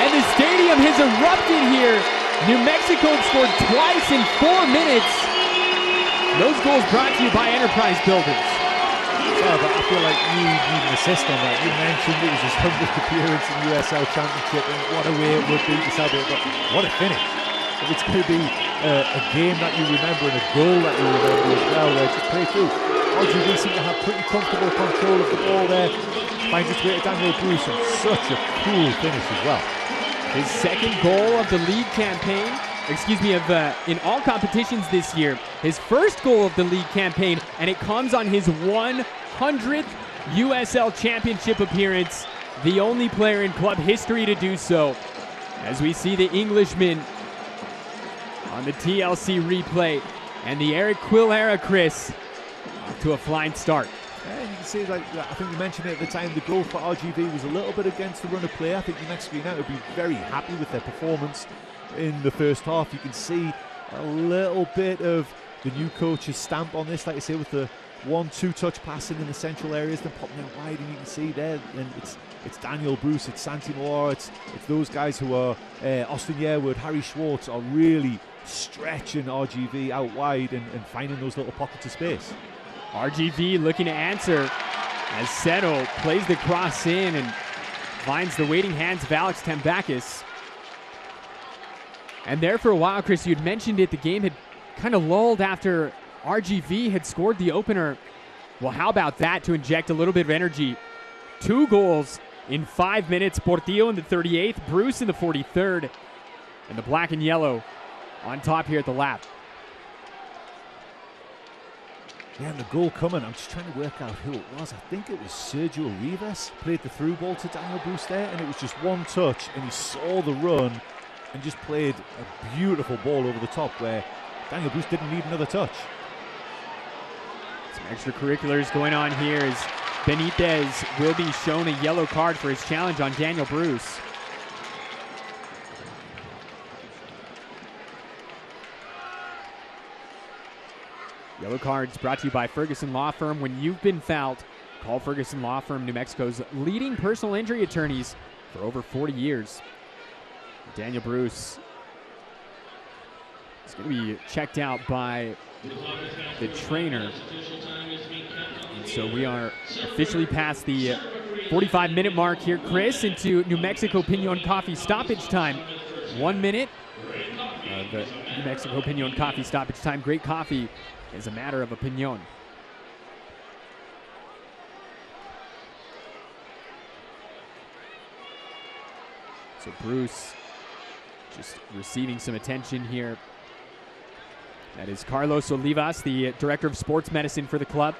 And the stadium has erupted here. New Mexico scored twice in 4 minutes. Those goals brought to you by Enterprise Builders. But I feel like you need an assist on that. You mentioned it was his 100th appearance in USL Championship, and what a way it would be to celebrate. But what a finish. If it's going to be a game that you remember and a goal that you remember as well, just play through. RGV seem to have pretty comfortable control of the ball there. Finds its way to Daniel Bruce, and such a cool finish as well. His second goal of the league campaign, in all competitions this year. His first goal of the league campaign, and it comes on his 100th USL Championship appearance. The only player in club history to do so. As we see the Englishman on the TLC replay, and the Eric Quill era, Chris, off to a flying start. Yeah, you can see, I think you mentioned it at the time, the goal for RGV was a little bit against the run of play. I think New Mexico United would be very happy with their performance in the first half. You can see a little bit of the new coach's stamp on this, like I say, with the 1-2 touch passing in the central areas, then popping out wide, and you can see there, and it's Daniel Bruce, it's Santi Moar, it's those guys who are Austin Yearwood, Harry Schwartz, are really stretching RGV out wide and finding those little pockets of space. RGV looking to answer as Seto plays the cross in and finds the waiting hands of Alex Tambakis. And there for a while, Chris, you'd mentioned it, the game had kind of lulled after RGV had scored the opener. Well, how about that to inject a little bit of energy? 2 goals in 5 minutes. Portillo in the 38th, Bruce in the 43rd, and the black and yellow on top here at the lap. Yeah, and the goal coming, I'm just trying to work out who it was. I think it was Sergio Rivas played the through ball to Daniel Bruce there, and it was just one touch, and he saw the run and just played a beautiful ball over the top where Daniel Bruce didn't need another touch. Some extracurriculars going on here as Benitez will be shown a yellow card for his challenge on Daniel Bruce. Yellow cards brought to you by Ferguson Law Firm. When you've been fouled, call Ferguson Law Firm, New Mexico's leading personal injury attorneys for over 40 years. Daniel Bruce is going to be checked out by the trainer. And so we are officially past the 45-minute mark here, Chris, into New Mexico Pinon Coffee stoppage time. 1 minute of the New Mexico Pinon Coffee stoppage time. Great coffee is a matter of opinion. So Bruce just receiving some attention here. That is Carlos Olivas, the director of sports medicine for the club.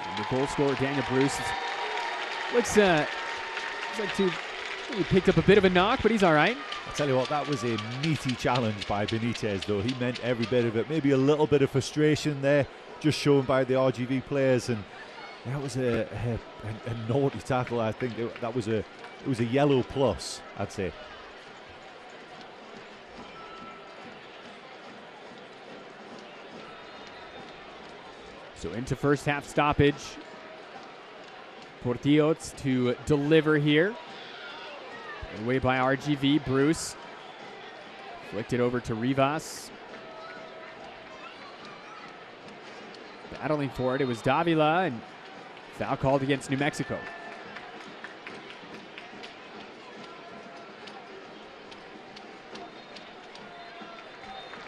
And the goal scorer, Daniel Bruce, looks like he picked up a bit of a knock, but he's all right. I'll tell you what, that was a meaty challenge by Benitez, though. He meant every bit of it. Maybe a little bit of frustration there, just shown by the RGV players, and that was a naughty tackle. I think it was a yellow plus, I'd say. So into first half stoppage. Portillo to deliver here. Away by RGV. Bruce flicked it over to Rivas. Battling for it. It was Davila, and foul called against New Mexico.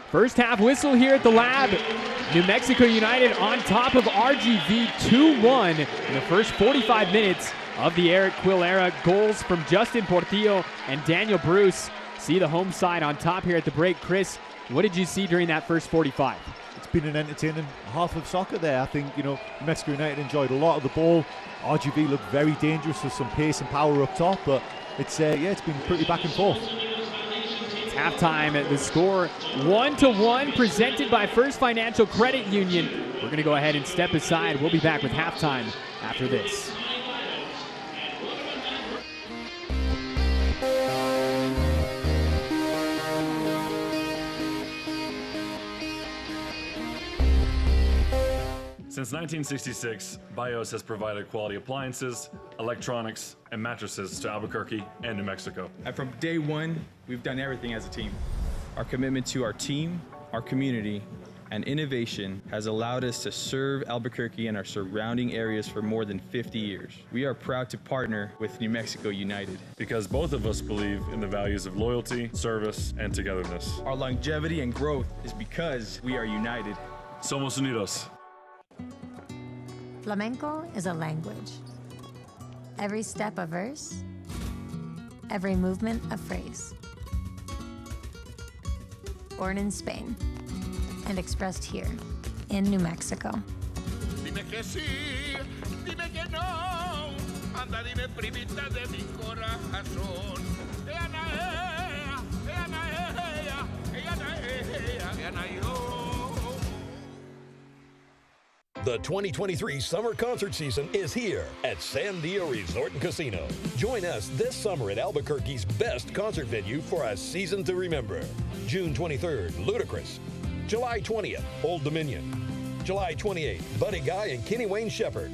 First half whistle here at the lab. New Mexico United on top of RGV 2-1 in the first 45 minutes of the Eric Quill era. Goals from Justin Portillo and Daniel Bruce see the home side on top here at the break. Chris, what did you see during that first 45? It's been an entertaining half of soccer there. I think, New Mexico United enjoyed a lot of the ball. RGV looked very dangerous with some pace and power up top, but it's been pretty back and forth. Halftime at the score 1-1, presented by First Financial Credit Union. We're going to go ahead and step aside. We'll be back with halftime after this. Since 1966, BIOS has provided quality appliances, electronics, and mattresses to Albuquerque and New Mexico. And from day one, we've done everything as a team. Our commitment to our team, our community, and innovation has allowed us to serve Albuquerque and our surrounding areas for more than 50 years. We are proud to partner with New Mexico United. Because both of us believe in the values of loyalty, service, and togetherness. Our longevity and growth is because we are united. Somos unidos. Flamenco is a language. Every step a verse, every movement a phrase. Born in Spain and expressed here in New Mexico. Dime que sí, dime que no. Anda, dime primita de mi corazón. The 2023 summer concert season is here at Sandia Resort and Casino. Join us this summer at Albuquerque's best concert venue for a season to remember. June 23rd, Ludacris. July 20th, Old Dominion. July 28th, Buddy Guy and Kenny Wayne Shepherd.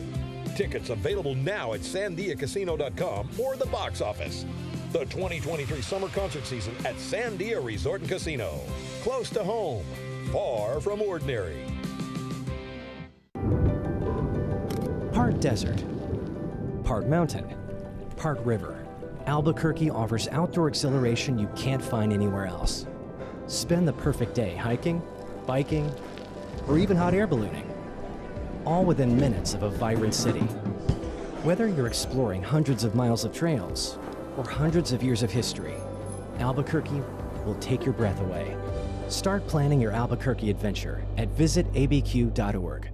Tickets available now at sandiacasino.com or the box office. The 2023 summer concert season at Sandia Resort and Casino. Close to home, far from ordinary. Part desert, part mountain, part river. Albuquerque offers outdoor exhilaration you can't find anywhere else. Spend the perfect day hiking, biking, or even hot air ballooning. All within minutes of a vibrant city. Whether you're exploring hundreds of miles of trails or hundreds of years of history, Albuquerque will take your breath away. Start planning your Albuquerque adventure at visitabq.org.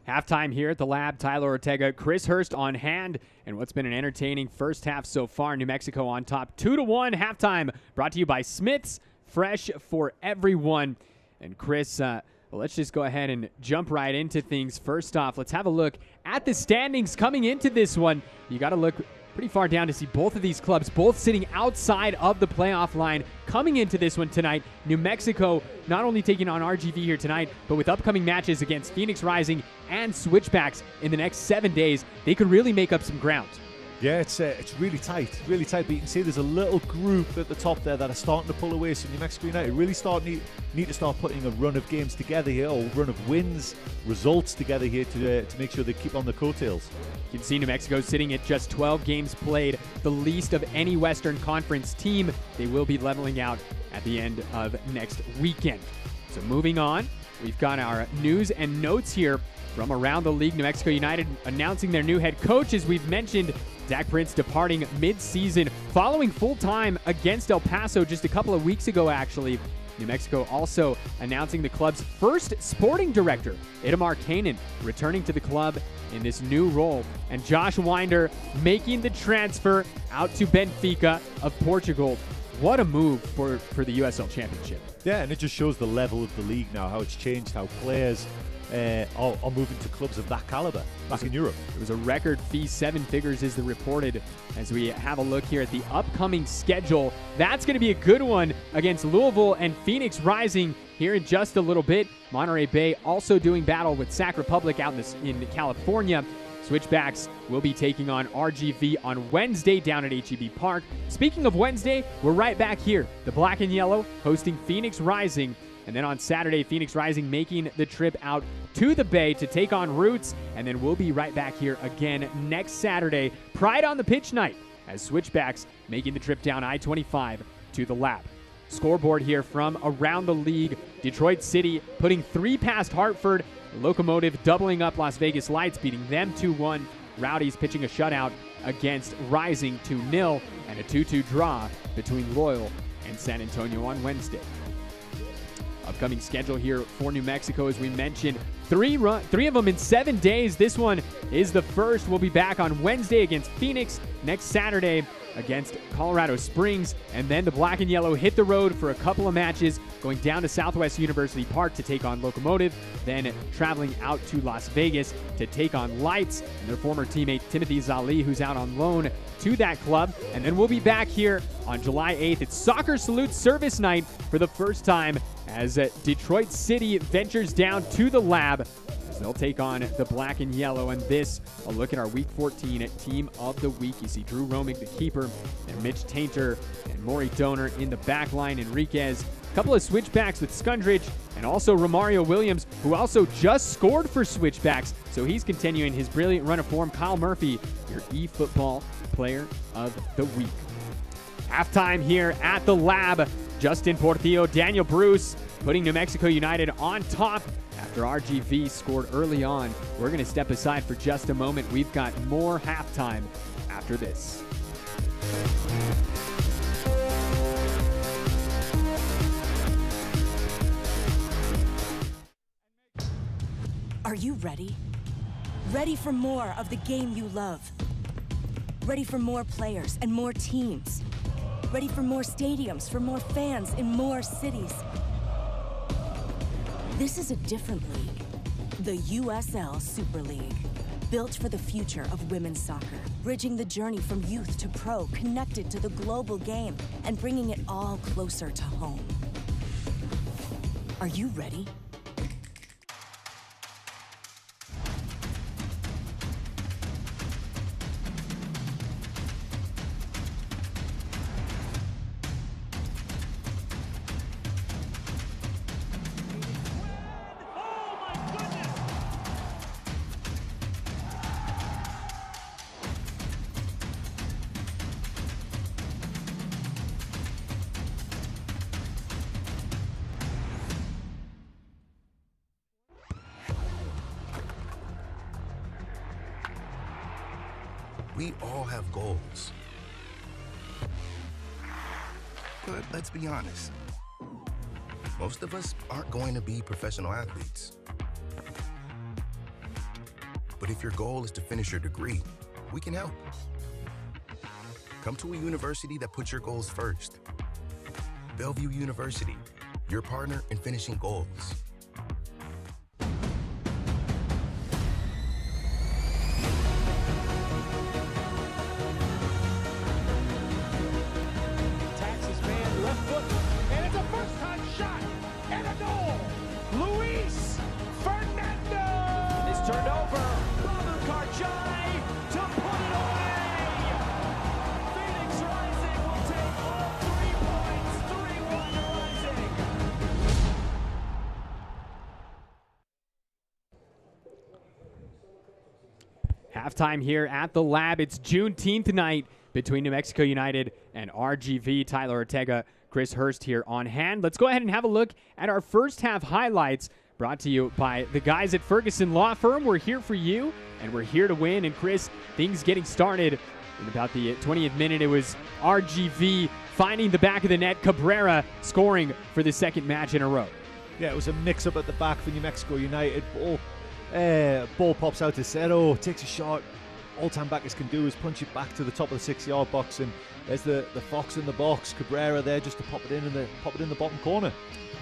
Halftime here at the Lab, Tyler Ortega, Chris Hurst on hand, and what's been an entertaining first half so far. New Mexico on top, 2-1 halftime, brought to you by Smith's, fresh for everyone. And Chris, well, let's just go ahead and jump right into things. First off, let's have a look at the standings coming into this one. You got to look pretty far down to see both of these clubs, both sitting outside of the playoff line coming into this one tonight. New Mexico not only taking on RGV here tonight, but with upcoming matches against Phoenix Rising and Switchbacks in the next 7 days, they could really make up some ground. Yeah, it's really tight, but you can see there's a little group at the top there that are starting to pull away. So New Mexico United really need to start putting a run of games together here, or run of wins, results together here to make sure they keep on the coattails. You can see New Mexico sitting at just 12 games played, the least of any Western Conference team. They will be leveling out at the end of next weekend. So moving on, we've got our news and notes here from around the league. New Mexico United announcing their new head coach, as we've mentioned. Dak Prince departing mid-season following full-time against El Paso just a couple of weeks ago, actually. New Mexico also announcing the club's first sporting director, Itamar Kanan, returning to the club in this new role. And Josh Winder making the transfer out to Benfica of Portugal. What a move for the USL Championship. Yeah, and it just shows the level of the league now, how it's changed, how players are moving to clubs of that caliber back in Europe. It was a record fee, 7 figures is the reported, as we have a look here at the upcoming schedule. That's going to be a good one against Louisville and Phoenix Rising here in just a little bit. Monterey Bay also doing battle with Sac Republic out in California. Switchbacks will be taking on RGV on Wednesday down at HEB Park. Speaking of Wednesday, we're right back here. The Black and Yellow hosting Phoenix Rising. And then on Saturday, Phoenix Rising making the trip out to the Bay to take on Roots. And then we'll be right back here again next Saturday. Pride on the Pitch night as Switchbacks making the trip down I-25 to the Lab. Scoreboard here from around the league. Detroit City putting 3 past Hartford. Locomotive doubling up Las Vegas Lights, beating them 2-1. Rowdies pitching a shutout against Rising 2-0. And a 2-2 draw between Loyal and San Antonio on Wednesday. Upcoming schedule here for New Mexico, as we mentioned, three of them in 7 days. This one is the first. We'll be back on Wednesday against Phoenix, next Saturday against Colorado Springs, and then the Black and Yellow hit the road for a couple of matches, going down to Southwest University Park to take on Locomotive, then traveling out to Las Vegas to take on Lights and their former teammate Timothy Zali, who's out on loan to that club. And then we'll be back here on July 8th. It's Soccer Salute Service Night for the first time as Detroit City ventures down to the Lab. They'll take on the Black and Yellow, and this, a look at our Week 14 Team of the Week. You see Drew Romig, the keeper, and Mitch Tainter and Maury Donor in the back line. Enriquez, a couple of Switchbacks with Scundridge, and also Romario Williams, who also just scored for Switchbacks, so he's continuing his brilliant run of form. Kyle Murphy, your eFootball Player of the Week. Halftime here at the Lab. Justin Portillo, Daniel Bruce putting New Mexico United on top after RGV scored early on. We're going to step aside for just a moment. We've got more halftime after this. Are you ready? Ready for more of the game you love? Ready for more players and more teams? Ready for more stadiums, for more fans in more cities? This is a different league. The USL Super League. Built for the future of women's soccer. Bridging the journey from youth to pro, connected to the global game, and bringing it all closer to home. Are you ready? We all have goals. But let's be honest. Most of us aren't going to be professional athletes. But if your goal is to finish your degree, we can help. Come to a university that puts your goals first. Bellevue University, your partner in finishing goals. Taxes man, left foot, and it's a first-time shot, and a goal! Luis Fernando! It's turned over. Babu Karjai to put it away! Phoenix Rising will take all 3 points, 3-1 Rising! Halftime here at the Lab. It's Juneteenth night between New Mexico United and RGV. Tyler Ortega, Chris Hurst here on hand. Let's go ahead and have a look at our first half highlights brought to you by the guys at Ferguson Law Firm. We're here for you, and we're here to win. And Chris, things getting started in about the 20th minute. It was RGV finding the back of the net. Cabrera scoring for the second match in a row. Yeah, it was a mix-up at the back for New Mexico United. Ball pops out to Cerro, takes a shot. All Tambakis can do is punch it back to the top of the 6-yard box, and there's the fox in the box. Cabrera there just to pop it in the bottom corner.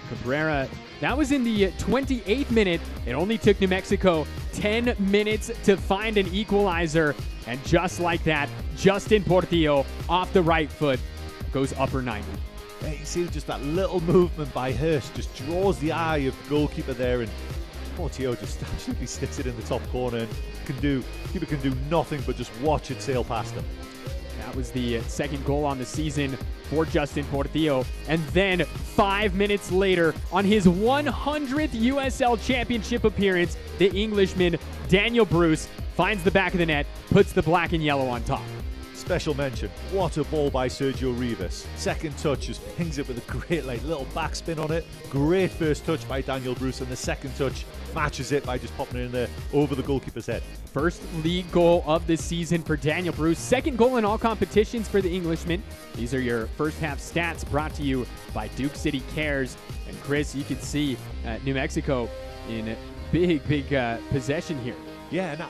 Cabrera, that was in the 28th minute. It only took New Mexico 10 minutes to find an equalizer, and just like that, Justin Portillo off the right foot goes upper 90. Hey, you see just that little movement by Hurst just draws the eye of the goalkeeper there, and Portillo just absolutely sticks it in the top corner, and keeper can do nothing but just watch it sail past him. That was the second goal on the season for Justin Portillo. And then 5 minutes later, on his 100th USL Championship appearance, the Englishman Daniel Bruce finds the back of the net, puts the black and yellow on top. Special mention, what a ball by Sergio Rivas. Second touch just pings it with a great little backspin on it. Great first touch by Daniel Bruce, and the second touch matches it by just popping it in there over the goalkeeper's head. First league goal of the season for Daniel Bruce. Second goal in all competitions for the Englishman. These are your first half stats brought to you by Duke City Cares. And Chris, you can see New Mexico in big possession here. Yeah, and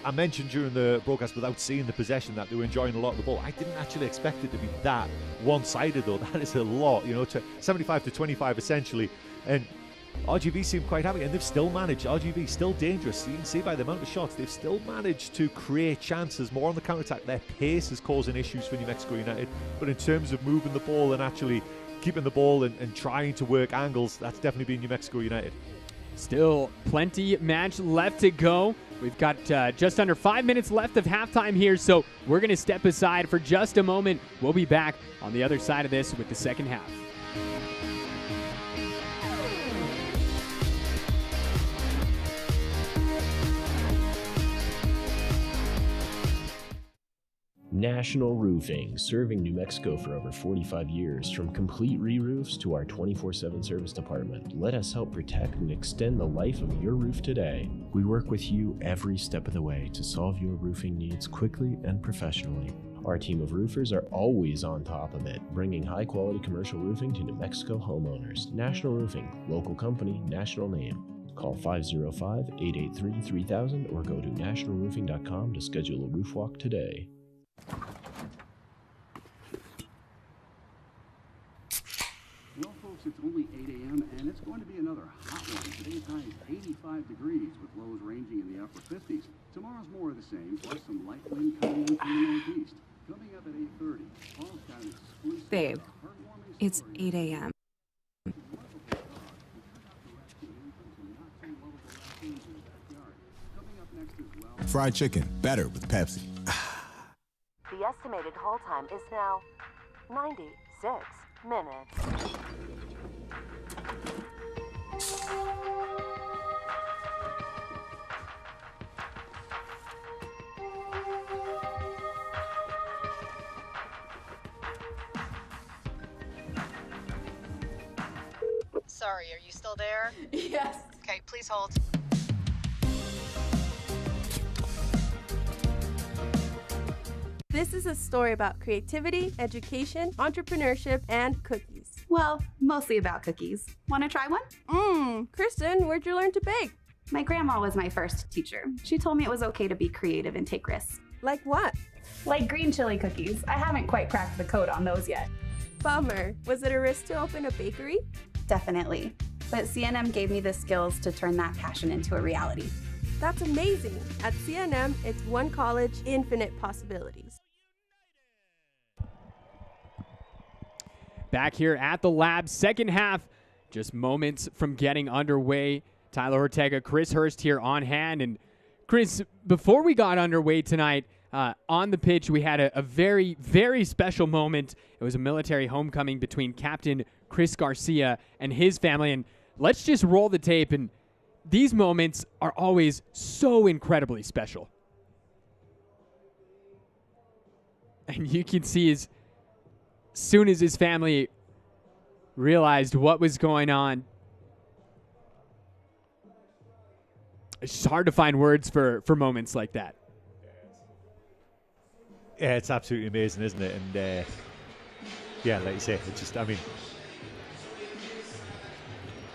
I mentioned during the broadcast, without seeing the possession, that they were enjoying a lot of the ball. I didn't actually expect it to be that one-sided, though. That is a lot, to 75 to 25 essentially. And RGV seemed quite happy, and they've still managed. RGV still dangerous. You can see by the amount of shots, they've still managed to create chances more on the counter-attack. Their pace is causing issues for New Mexico United, but in terms of moving the ball and actually keeping the ball and trying to work angles, that's definitely been New Mexico United. Still plenty match left to go. We've got just under 5 minutes left of halftime here, so we're going to step aside for just a moment. We'll be back on the other side of this with the second half. National Roofing, serving New Mexico for over 45 years. From complete re-roofs to our 24/7 service department, let us help protect and extend the life of your roof today. We work with you every step of the way to solve your roofing needs quickly and professionally. Our team of roofers are always on top of it, bringing high-quality commercial roofing to New Mexico homeowners. National Roofing, local company, national name. Call 505-883-3000 or go to nationalroofing.com to schedule a roof walk today. Well, folks, it's only 8 a.m. and it's going to be another hot one. Today's high is 85 degrees with lows ranging in the upper 50s. Tomorrow's more of the same, plus some light wind coming in from the northeast. Coming up at 8:30, Paul's got an exclusive Babe, it's 8 a.m. Fried chicken, better with Pepsi. The estimated hold time is now 96 minutes. Sorry, are you still there? Yes. Okay, please hold. This is a story about creativity, education, entrepreneurship, and cookies. Well, mostly about cookies. Want to try one? Kristen, where'd you learn to bake? My grandma was my first teacher. She told me it was okay to be creative and take risks. Like what? Like green chili cookies. I haven't quite cracked the code on those yet. Bummer. Was it a risk to open a bakery? Definitely. But CNM gave me the skills to turn that passion into a reality. That's amazing. At CNM, it's one college, infinite possibilities. Back here at the lab, second half, just moments from getting underway. Tyler Ortega, Chris Hurst here on hand. And Chris, before we got underway tonight, on the pitch, we had a very, very special moment. It was a military homecoming between Captain Chris Garcia and his family. And let's just roll the tape. And these moments are always so incredibly special. And you can see as soon as his family realized what was going on, it's just hard to find words for moments like that. Yeah, it's absolutely amazing, isn't it? And yeah, like you say, it's just, I mean,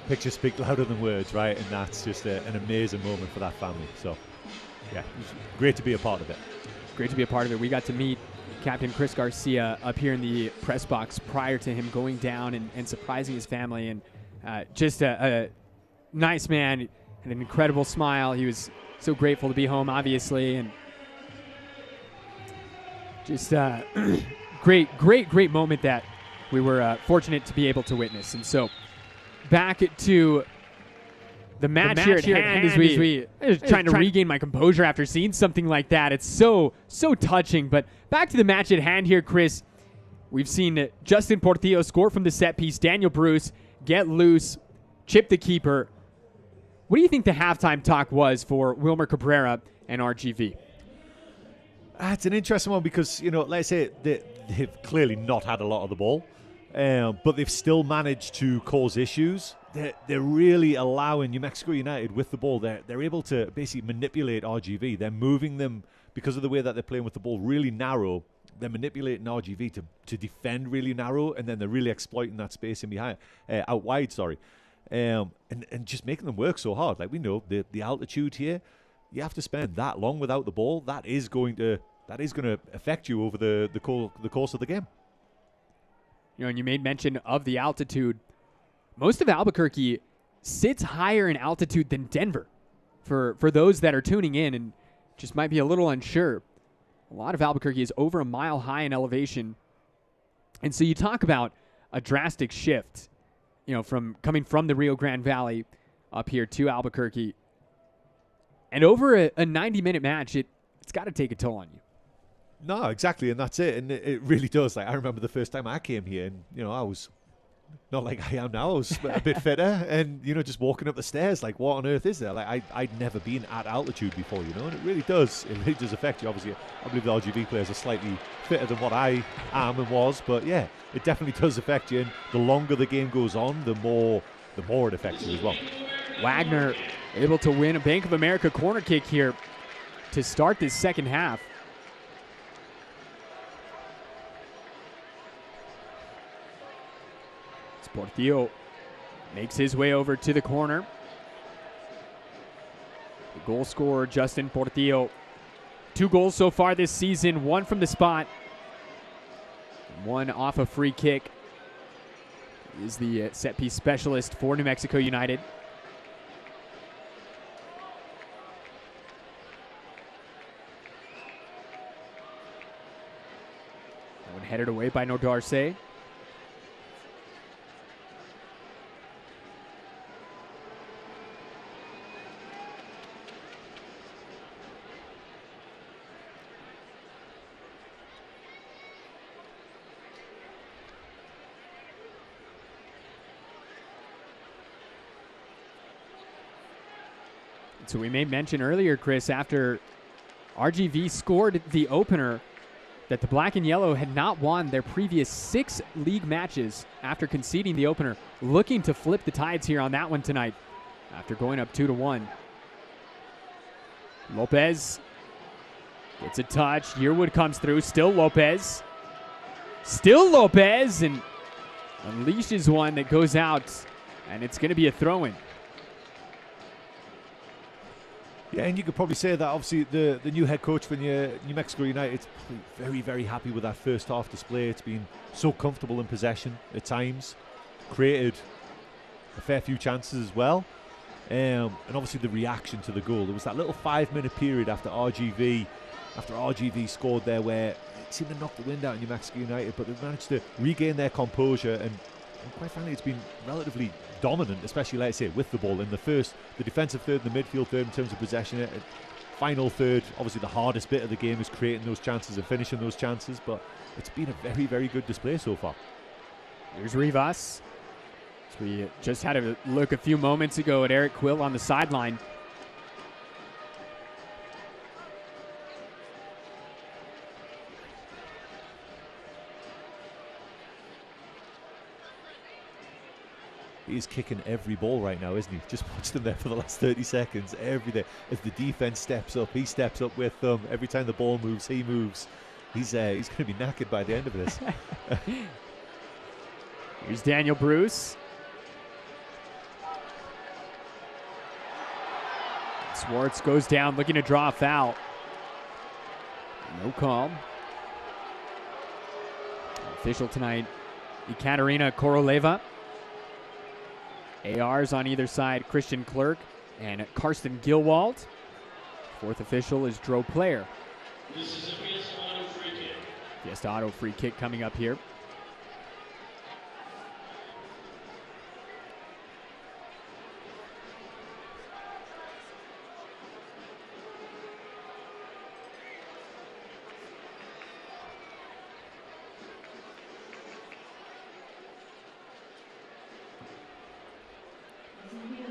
pictures speak louder than words, right? And that's just an amazing moment for that family. So, yeah, it's great to be a part of it. Great to be a part of it. We got to meet Captain Chris Garcia up here in the press box prior to him going down and surprising his family. And just a nice man, and an incredible smile. He was so grateful to be home, obviously, and just great moment that we were fortunate to be able to witness. And so back to the match here at hand as we trying to regain my composure after seeing something like that. It's so touching. But back to the match at hand here, Chris. We've seen Justin Portillo score from the set piece, Daniel Bruce get loose, chip the keeper. What do you think the halftime talk was for Wilmer Cabrera and RGV? It's an interesting one because, you know, like I say, they've clearly not had a lot of the ball, but they've still managed to cause issues. They're really allowing New Mexico United with the ball. They're able to basically manipulate RGV. They're moving them because of the way that they're playing with the ball really narrow. They're manipulating RGV to defend really narrow, and then they're really exploiting that space in behind, out wide. And just making them work so hard. Like, we know the altitude here, you have to spend that long without the ball. That is going to affect you over the course of the game. You know, and you made mention of the altitude. Most of Albuquerque sits higher in altitude than Denver. For those that are tuning in and just might be a little unsure, a lot of Albuquerque is over a mile high in elevation. And so you talk about a drastic shift, you know, from coming from the Rio Grande Valley up here to Albuquerque. And over a 90-minute match, it's got to take a toll on you. No, exactly, and that's it. And it really does. Like, I remember the first time I came here, and, you know, I was not like I am now. I was a bit fitter, and, you know, just walking up the stairs, like, what on earth is there? Like, I'd never been at altitude before, you know, and it really does affect you. Obviously, I believe the RGB players are slightly fitter than what I am and was, but yeah, it definitely does affect you. And the longer the game goes on, the more it affects you as well. Wagner able to win a Bank of America corner kick here to start this second half. Portillo makes his way over to the corner. The goal scorer, Justin Portillo. 2 goals so far this season, 1 from the spot, 1 off a free kick. He is the set piece specialist for New Mexico United. That one headed away by Nodarce. So we made mention earlier, Chris, after RGV scored the opener, that the Black and Yellow had not won their previous 6 league matches after conceding the opener, looking to flip the tides here on that one tonight after going up 2-1. Lopez Gets a touch. Yearwood comes through. Still Lopez. Still Lopez, and unleashes one that goes out, and it's going to be a throw-in. Yeah, and you could probably say that obviously the new head coach for New Mexico United is very, very happy with that first half display. It's been so comfortable in possession at times, created a fair few chances as well. And obviously the reaction to the goal. There was that little 5-minute period after RGV scored there where it seemed to knock the wind out of New Mexico United, but they've managed to regain their composure, and quite frankly it's been relatively dominant, especially, let's say, with the ball in the defensive third and the midfield third in terms of possession. Final third, obviously the hardest bit of the game is creating those chances and finishing those chances, but it's been a very, very good display so far. Here's Rivas. So we just had a look a few moments ago at Eric Quill on the sideline. He's kicking every ball right now, isn't he? Just watched him there for the last 30 seconds. Every day, as the defense steps up, he steps up with them. Every time the ball moves, he moves. He's going to be knackered by the end of this. Here's Daniel Bruce. Swartz goes down, looking to draw a foul. No call. Official tonight, Ekaterina Koroleva. ARs on either side, Christian Clerk and Karsten Gilwald. Fourth official is Dro Player. This is a Fiesta Auto free kick. Fiesta Auto free kick coming up here.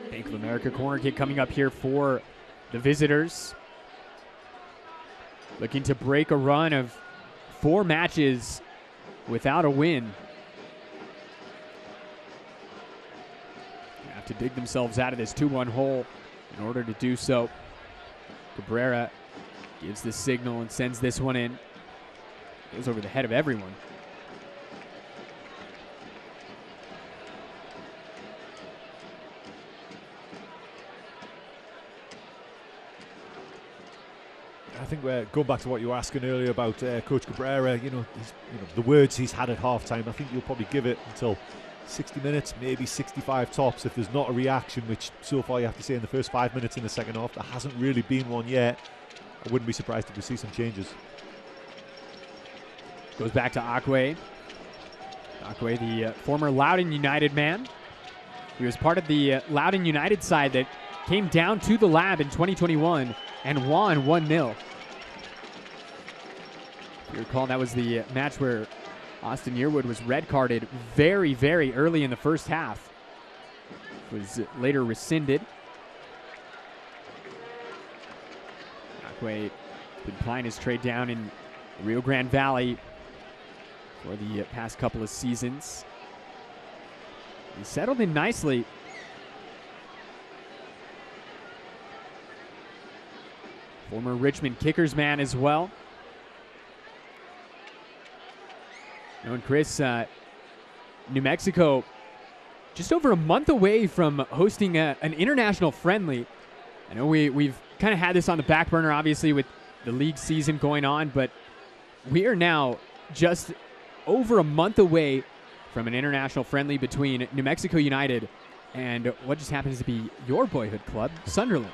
Bank of America corner kick coming up here for the visitors. Looking to break a run of 4 matches without a win. They have to dig themselves out of this 2-1 hole in order to do so. Cabrera gives the signal and sends this one in. Goes over the head of everyone. I think we're going back to what you were asking earlier about Coach Cabrera. The words he's had at halftime. I think you'll probably give it until 60 minutes, maybe 65 tops, if there's not a reaction, which so far you have to say in the first 5 minutes in the second half, there hasn't really been one yet. I wouldn't be surprised if we see some changes. Goes back to Akwe. Akwe, the former Loudoun United man. He was part of the Loudoun United side that came down to the Lab in 2021 and won 1-0. If you recall, that was the match where Austin Yearwood was red carded very, very early in the first half. It was later rescinded. Akwe been plying his trade down in Rio Grande Valley for the past couple of seasons. He settled in nicely. Former Richmond Kickers man as well. And Chris, New Mexico, just over a month away from hosting an international friendly. I know we've kind of had this on the back burner, obviously, with the league season going on, but we are now just over a month away from an international friendly between New Mexico United and what just happens to be your boyhood club, Sunderland.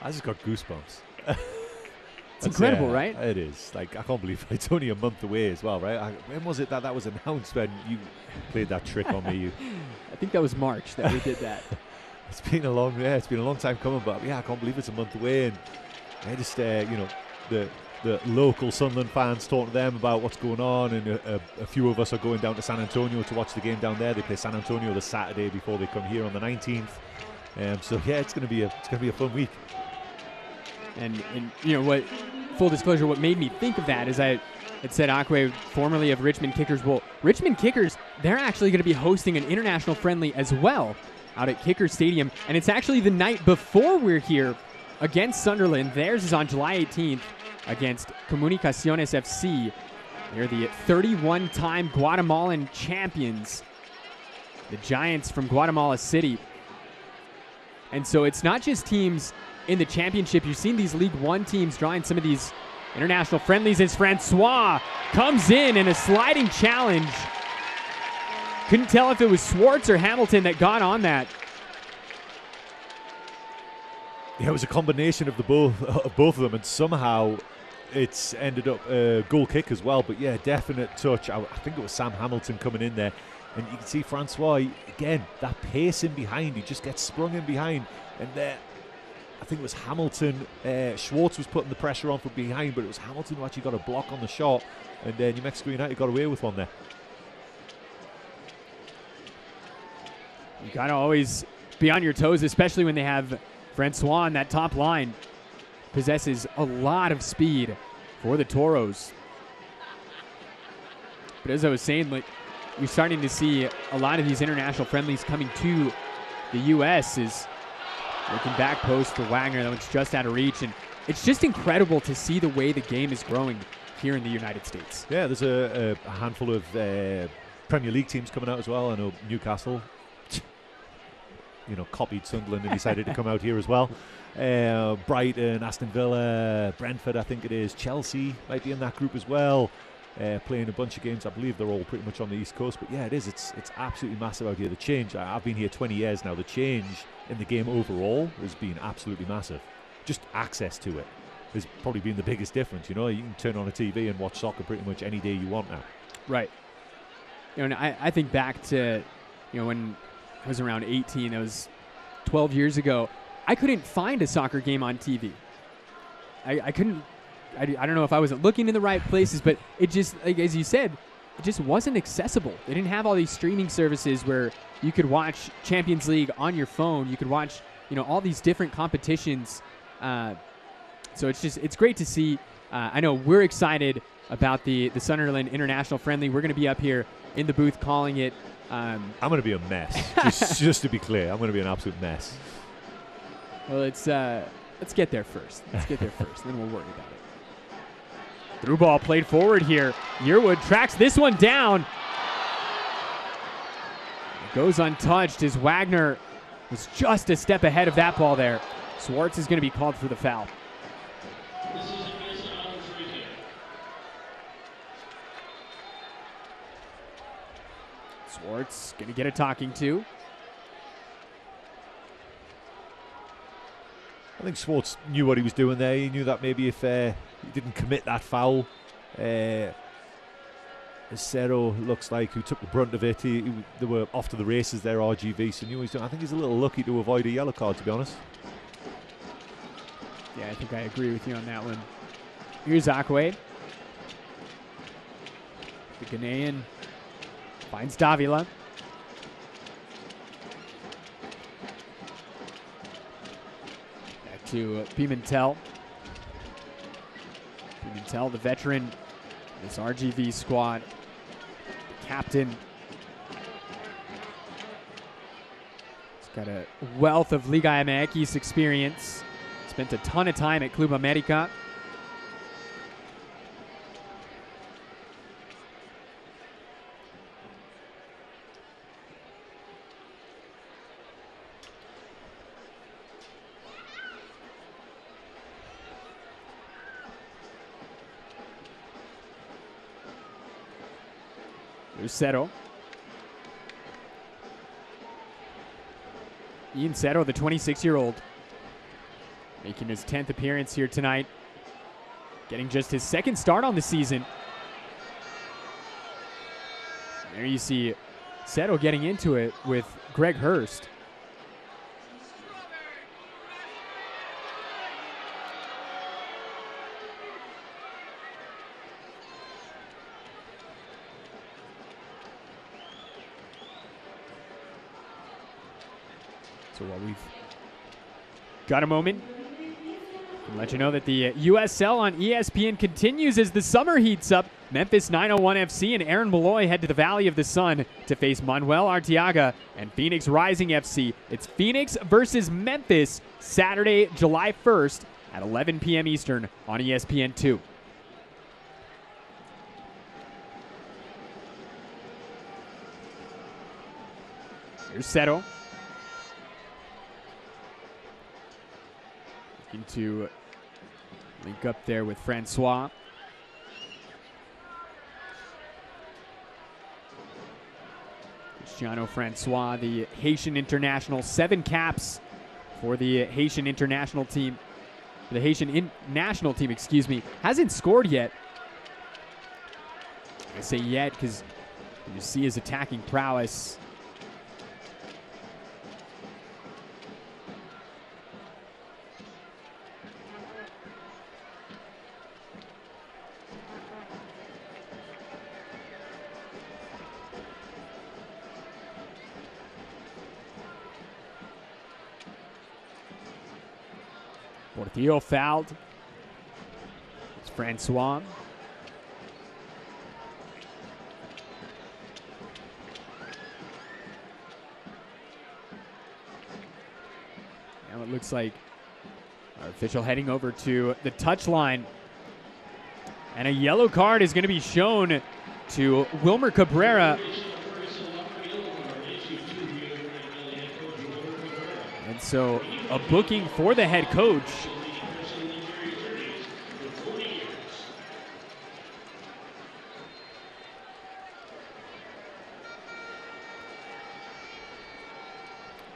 I just got goosebumps. It's incredible, right? It is. Like, I can't believe it's only a month away as well, right? When was it that was announced when you played that trick on me? I think that was March that we did that. It's been a long time coming, but yeah, I can't believe it's a month away. And I just, the local Sunderland fans talking to them about what's going on, and a few of us are going down to San Antonio to watch the game down there. They play San Antonio the Saturday before they come here on the 19th. So yeah, it's gonna be a fun week. And you know what? Full disclosure, what made me think of that is it said Akwe, formerly of Richmond Kickers. Well, Richmond Kickers, they're actually going to be hosting an international friendly as well out at Kicker Stadium, and it's actually the night before we're here against Sunderland. Theirs is on July 18th against Comunicaciones FC. They're the 31-time Guatemalan champions, the Giants from Guatemala City. And so it's not just teams in the championship. You've seen these League One teams drawing some of these international friendlies as Francois comes in a sliding challenge. Couldn't tell if it was Schwartz or Hamilton that got on that. Yeah, it was a combination of both of them, and somehow it's ended up a goal kick as well. But yeah, definite touch. I think it was Sam Hamilton coming in there. And you can see Francois, again, that pace in behind. He just gets sprung in behind. And there, I think it was Hamilton. Schwartz was putting the pressure on from behind, but it was Hamilton who actually got a block on the shot. And New Mexico United got away with one there. You got to always be on your toes, especially when they have Francois on that top line. Possesses a lot of speed for the Toros. But as I was saying, like, you're starting to see a lot of these international friendlies coming to the U.S. is looking back post for Wagner. That one's just out of reach. And it's just incredible to see the way the game is growing here in the United States. Yeah, there's a handful of Premier League teams coming out as well. I know Newcastle, copied Sunderland and decided to come out here as well. Brighton, Aston Villa, Brentford, I think it is. Chelsea might be in that group as well. Playing a bunch of games. I believe they're all pretty much on the East Coast. But yeah, it is. It's absolutely massive out here. The change, I've been here 20 years now. The change in the game overall has been absolutely massive. Just access to it has probably been the biggest difference. You can turn on a TV and watch soccer pretty much any day you want now. Right. And I think back to, when I was around 18, that was 12 years ago. I couldn't find a soccer game on TV. I couldn't. I don't know if I wasn't looking in the right places, but it just, like as you said, it just wasn't accessible. They didn't have all these streaming services where you could watch Champions League on your phone. You could watch, all these different competitions. So it's great to see. I know we're excited about the Sunderland International Friendly. We're going to be up here in the booth calling it. I'm going to be a mess. just to be clear, I'm going to be an absolute mess. Well, let's get there first. Then we'll worry about it. Through ball played forward here. Yearwood tracks this one down. It goes untouched as Wagner was just a step ahead of that ball there. Schwartz is going to be called for the foul. Schwartz going to get a talking to. I think Schwartz knew what he was doing there. He knew that maybe if he didn't commit that foul, Acero looks like who took the brunt of it. They were off to the races there, RGV, so knew what he was doing. I think he's a little lucky to avoid a yellow card, to be honest. Yeah, I think I agree with you on that one. Here's Akwe. The Ghanaian finds Davila. Back to Pimentel. Pimentel, the veteran, this RGV squad, captain. He's got a wealth of Liga MX experience. Spent a ton of time at Club America. Cero. Ian Cero, the 26-year-old, making his 10th appearance here tonight, getting just his second start on the season. There you see Cero getting into it with Greg Hurst. So while we've got a moment, I'll let you know that the USL on ESPN continues as the summer heats up. Memphis 901 FC and Aaron Malloy head to the Valley of the Sun to face Manuel Arteaga and Phoenix Rising FC. It's Phoenix versus Memphis, Saturday, July 1st at 11 p.m. Eastern on ESPN2. Here's Seto. Looking to link up there with Francois. Cristiano Francois, the Haitian international, 7 caps for the Haitian international team. The Haitian national team, excuse me, hasn't scored yet. I say yet because you see his attacking prowess. Portillo fouled. It's Francois. Now it looks like our official heading over to the touchline. And a yellow card is going to be shown to Wilmer Cabrera. And so a booking for the head coach.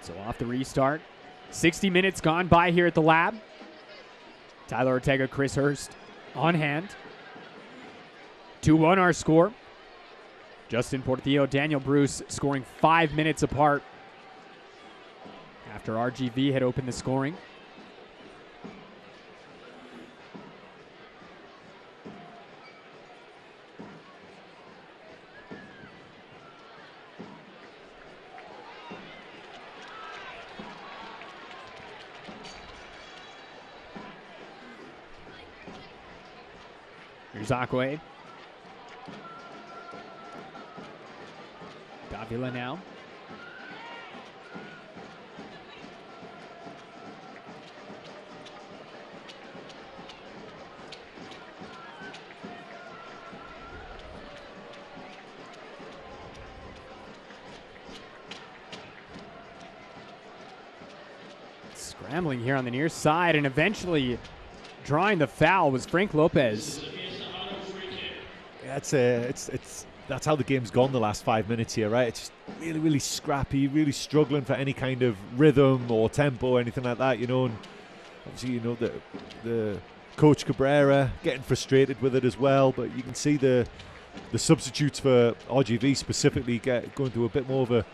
So off the restart. 60 minutes gone by here at the lab. Tyler Ortega, Chris Hurst on hand. 2-1 our score. Justin Portillo, Daniel Bruce scoring 5 minutes apart after RGV had opened the scoring. Here's Akwe. Davila now. Scrambling here on the near side, and eventually drawing the foul was Frank Lopez. That's how the game's gone the last 5 minutes here, right? It's just really, really scrappy, really struggling for any kind of rhythm or tempo or anything like that, you know. And obviously, you know, the coach Cabrera getting frustrated with it as well. But you can see the substitutes for RGV specifically going through a bit more of a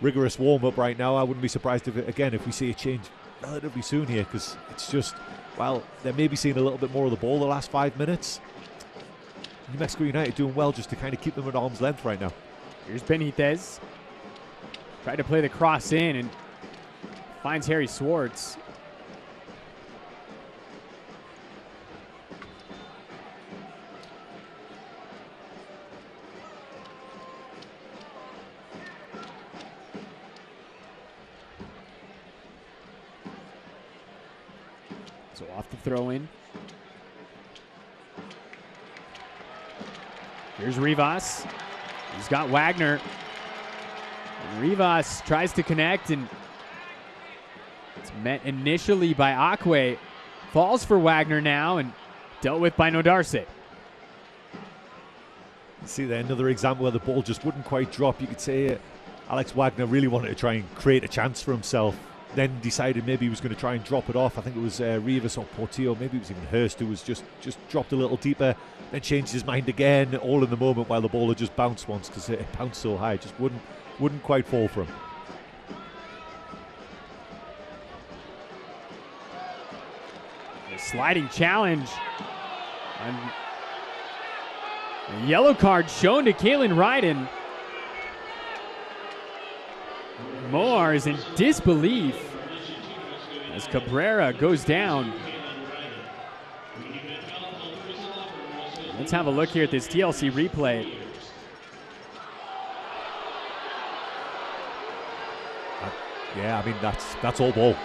rigorous warm-up right now. I wouldn't be surprised if we see a change relatively soon here, because it's just, well, they're maybe seeing a little bit more of the ball the last 5 minutes. New Mexico United doing well just to kind of keep them at arm's length right now. Here's Benitez. Tried to play the cross in and finds Harry Swartz. So off the throw in. Here's Rivas. He's got Wagner. And Rivas tries to connect, and it's met initially by Akwe. Falls for Wagner now and dealt with by Nodarse. See there, another example where the ball just wouldn't quite drop. You could say Alex Wagner really wanted to try and create a chance for himself, then decided maybe he was going to try and drop it off. I think it was Rivas or Portillo, maybe it was even Hurst, who was just dropped a little deeper, then changed his mind again, all in the moment, while the ball had just bounced once, because it bounced so high, it just wouldn't quite fall for him. A sliding challenge. And a yellow card shown to Kalen Ryden. Moar is in disbelief as Cabrera goes down. Let's have a look here at this TLC replay. Yeah, I mean that's all ball.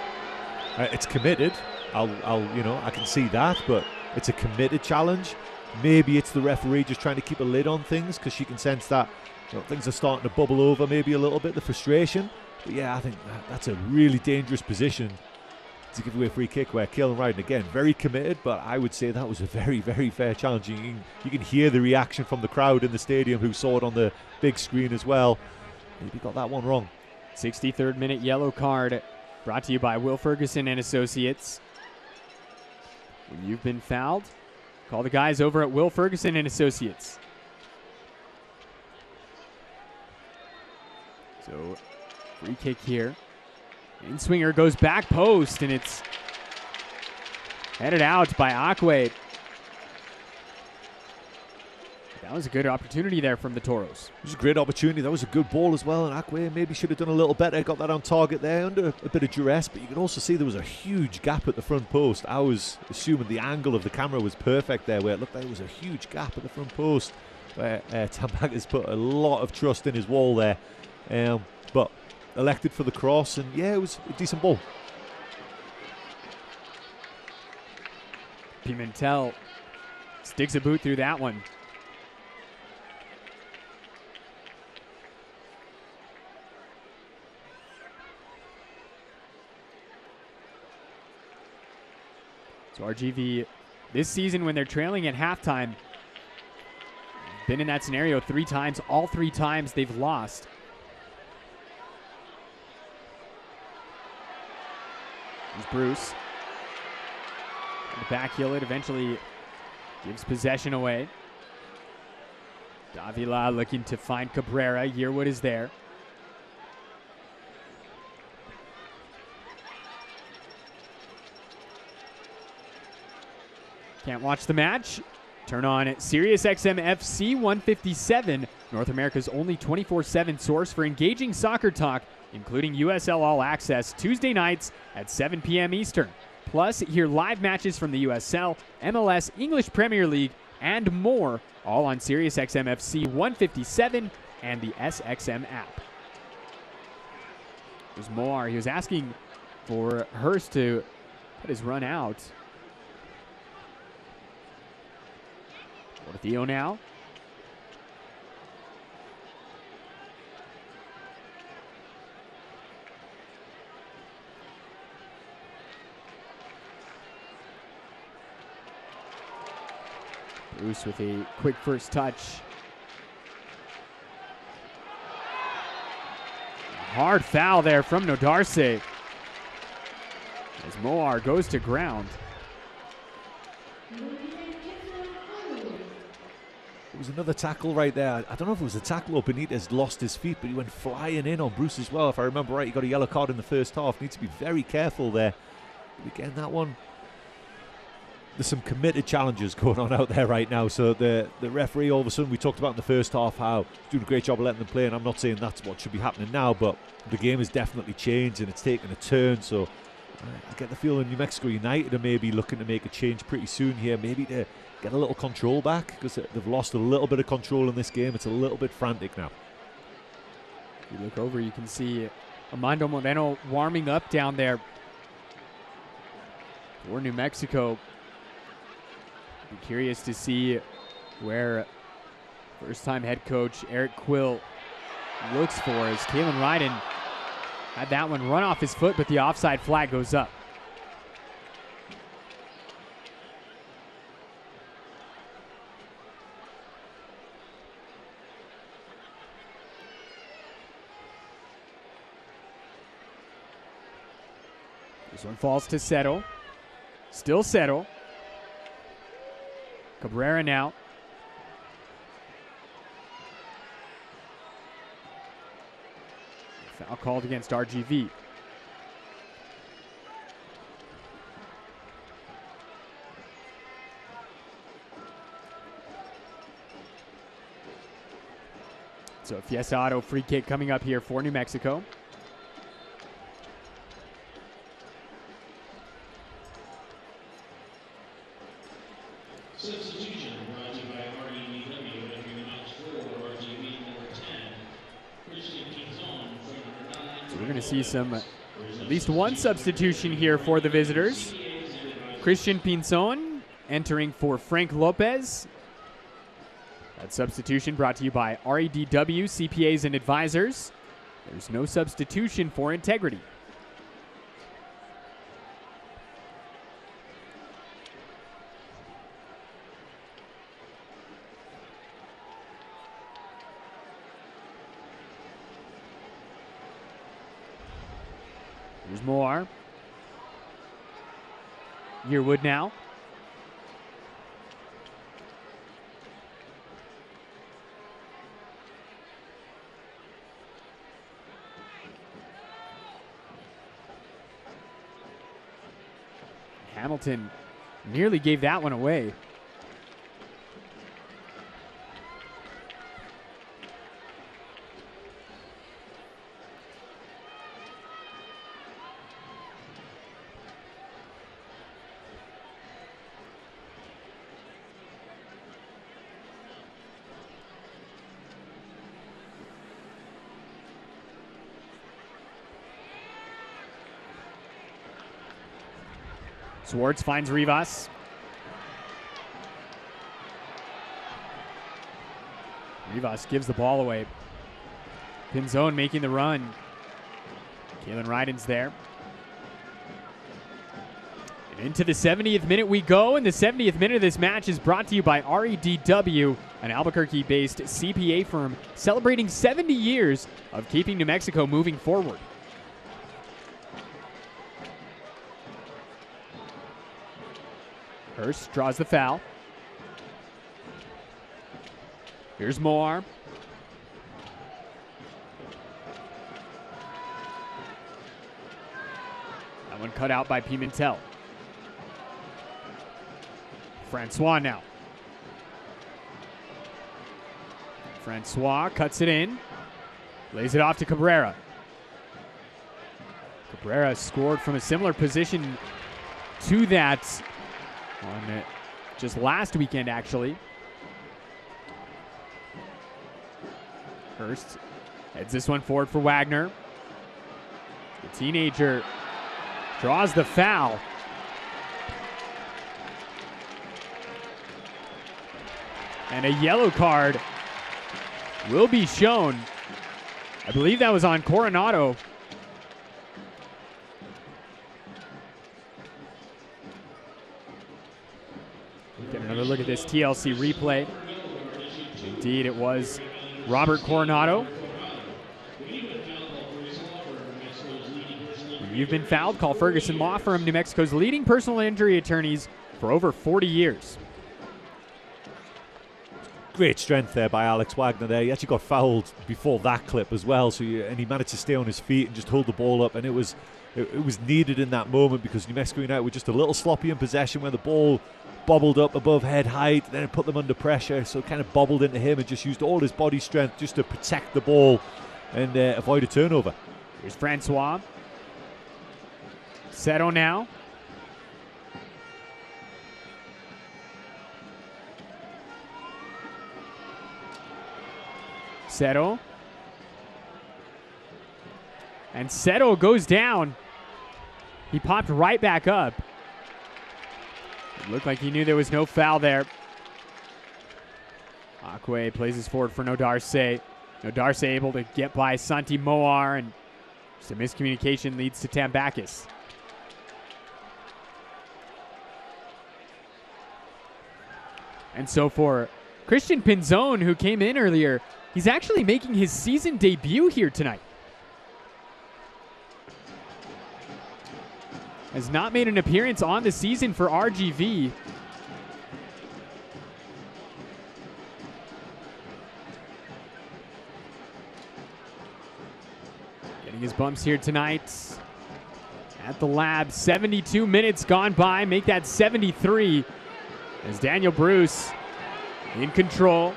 It's committed. I can see that, but it's a committed challenge. Maybe it's the referee just trying to keep a lid on things because she can sense that things are starting to bubble over maybe a little bit, the frustration. But yeah, I think that's a really dangerous position to give away a free kick where Caelan Ryden, again, very committed, but I would say that was a very, very fair challenge. You can hear the reaction from the crowd in the stadium who saw it on the big screen as well. Maybe got that one wrong. 63rd minute yellow card brought to you by Will Ferguson and Associates. When you've been fouled, call the guys over at Will Ferguson and Associates. So, free kick here. In-swinger goes back post, and it's headed out by Akwe. That was a good opportunity there from the Toros. It was a great opportunity. That was a good ball as well, and Akwe maybe should have done a little better. Got that on target there under a bit of duress, but you can also see there was a huge gap at the front post. I was assuming the angle of the camera was perfect there, where it looked like there was a huge gap at the front post, where Tambak has put a lot of trust in his wall there. But elected for the cross, and yeah, it was a decent ball. Pimentel sticks a boot through that one. So RGV this season, when they're trailing at halftime, been in that scenario 3 times. All 3 times they've lost. There's Bruce. The back heel it eventually gives possession away. Davila looking to find Cabrera. Yearwood is there. Can't watch the match? Turn on Sirius XM FC 157, North America's only 24/7 source for engaging soccer talk, including USL All Access, Tuesday nights at 7 p.m. Eastern. Plus, hear live matches from the USL, MLS, English Premier League, and more, all on Sirius XM FC 157 and the SXM app. There's more. He was asking for Hurst to put his run out. Theo now. Bruce with a quick first touch. Hard foul there from Nodarse as Moar goes to ground. It was another tackle right there. I don't know if it was a tackle or Benitez lost his feet, but he went flying in on Bruce as well. If I remember right, he got a yellow card in the first half. Needs to be very careful there. But again, that one, there's some committed challenges going on out there right now. So the referee, all of a sudden, we talked about in the first half how he's doing a great job of letting them play, and I'm not saying that's what should be happening now, but the game has definitely changed and it's taken a turn. So I get the feeling New Mexico United are maybe looking to make a change pretty soon here, maybe to get a little control back, because they've lost a little bit of control in this game. It's a little bit frantic now. If you look over, you can see Armando Moreno warming up down there for New Mexico. Be curious to see where first-time head coach Eric Quill looks for, as Caelan Ryden had that one run off his foot, but the offside flag goes up. This one falls to Settle. Still Settle. Cabrera now. Foul called against RGV. So Fiesta Auto free kick coming up here for New Mexico. Substitution brought to you by we're going to see at least one substitution here for the visitors. Christian Pinzon entering for Frank Lopez. That substitution brought to you by REDW, CPAs and Advisors. There's no substitution for integrity. Here's Moore. Yearwood now. Hamilton nearly gave that one away. Swartz finds Rivas. Rivas gives the ball away. Pinzon making the run. Kalen Ryden's there. And into the 70th minute we go, and the 70th minute of this match is brought to you by REDW, an Albuquerque-based CPA firm celebrating 70 years of keeping New Mexico moving forward. Hurst draws the foul. Here's Moore. That one cut out by Pimentel. Francois now. Francois cuts it in. Lays it off to Cabrera. Cabrera scored from a similar position to that on just last weekend, actually. Hurst heads this one forward for Wagner. The teenager draws the foul. And a yellow card will be shown. I believe that was on Coronado. Get another look at this TLC replay. Indeed, it was Robert Coronado. When you've been fouled, call Ferguson Law Firm, New Mexico's leading personal injury attorneys for over 40 years. Great strength there by Alex Wagner there. He actually got fouled before that clip as well, and he managed to stay on his feet and just hold the ball up, and it was needed in that moment because New Mexico United were just a little sloppy in possession where the ball bobbled up above head height, then it put them under pressure, so it kind of bobbled into him and just used all his body strength just to protect the ball and avoid a turnover. Here's Francois. Seto now. Seto. And Seto goes down. He popped right back up. It looked like he knew there was no foul there. Akwe plays his forward for Nodarse. Nodarse able to get by Santi Moar, and some miscommunication leads to Tambakis. And so for Christian Pinzon, who came in earlier, he's actually making his season debut here tonight. Has not made an appearance on the season for RGV. Getting his bumps here tonight at the lab. 72 minutes gone by. Make that 73 as Daniel Bruce in control.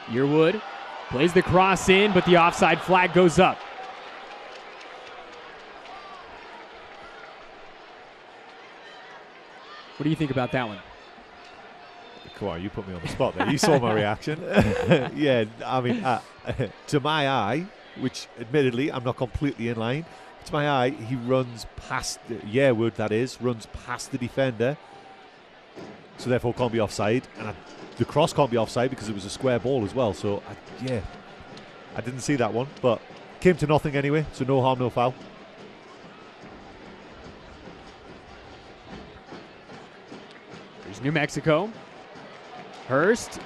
Yearwood plays the cross in, but the offside flag goes up. What do you think about that one? Come on, you put me on the spot there. You saw my reaction. Yeah, I mean, to my eye, which admittedly I'm not completely in line, to my eye, he runs past, runs past the defender, so therefore can't be offside. And the cross can't be offside because it was a square ball as well. So, I didn't see that one, but came to nothing anyway, so no harm, no foul. There's New Mexico. Hurst,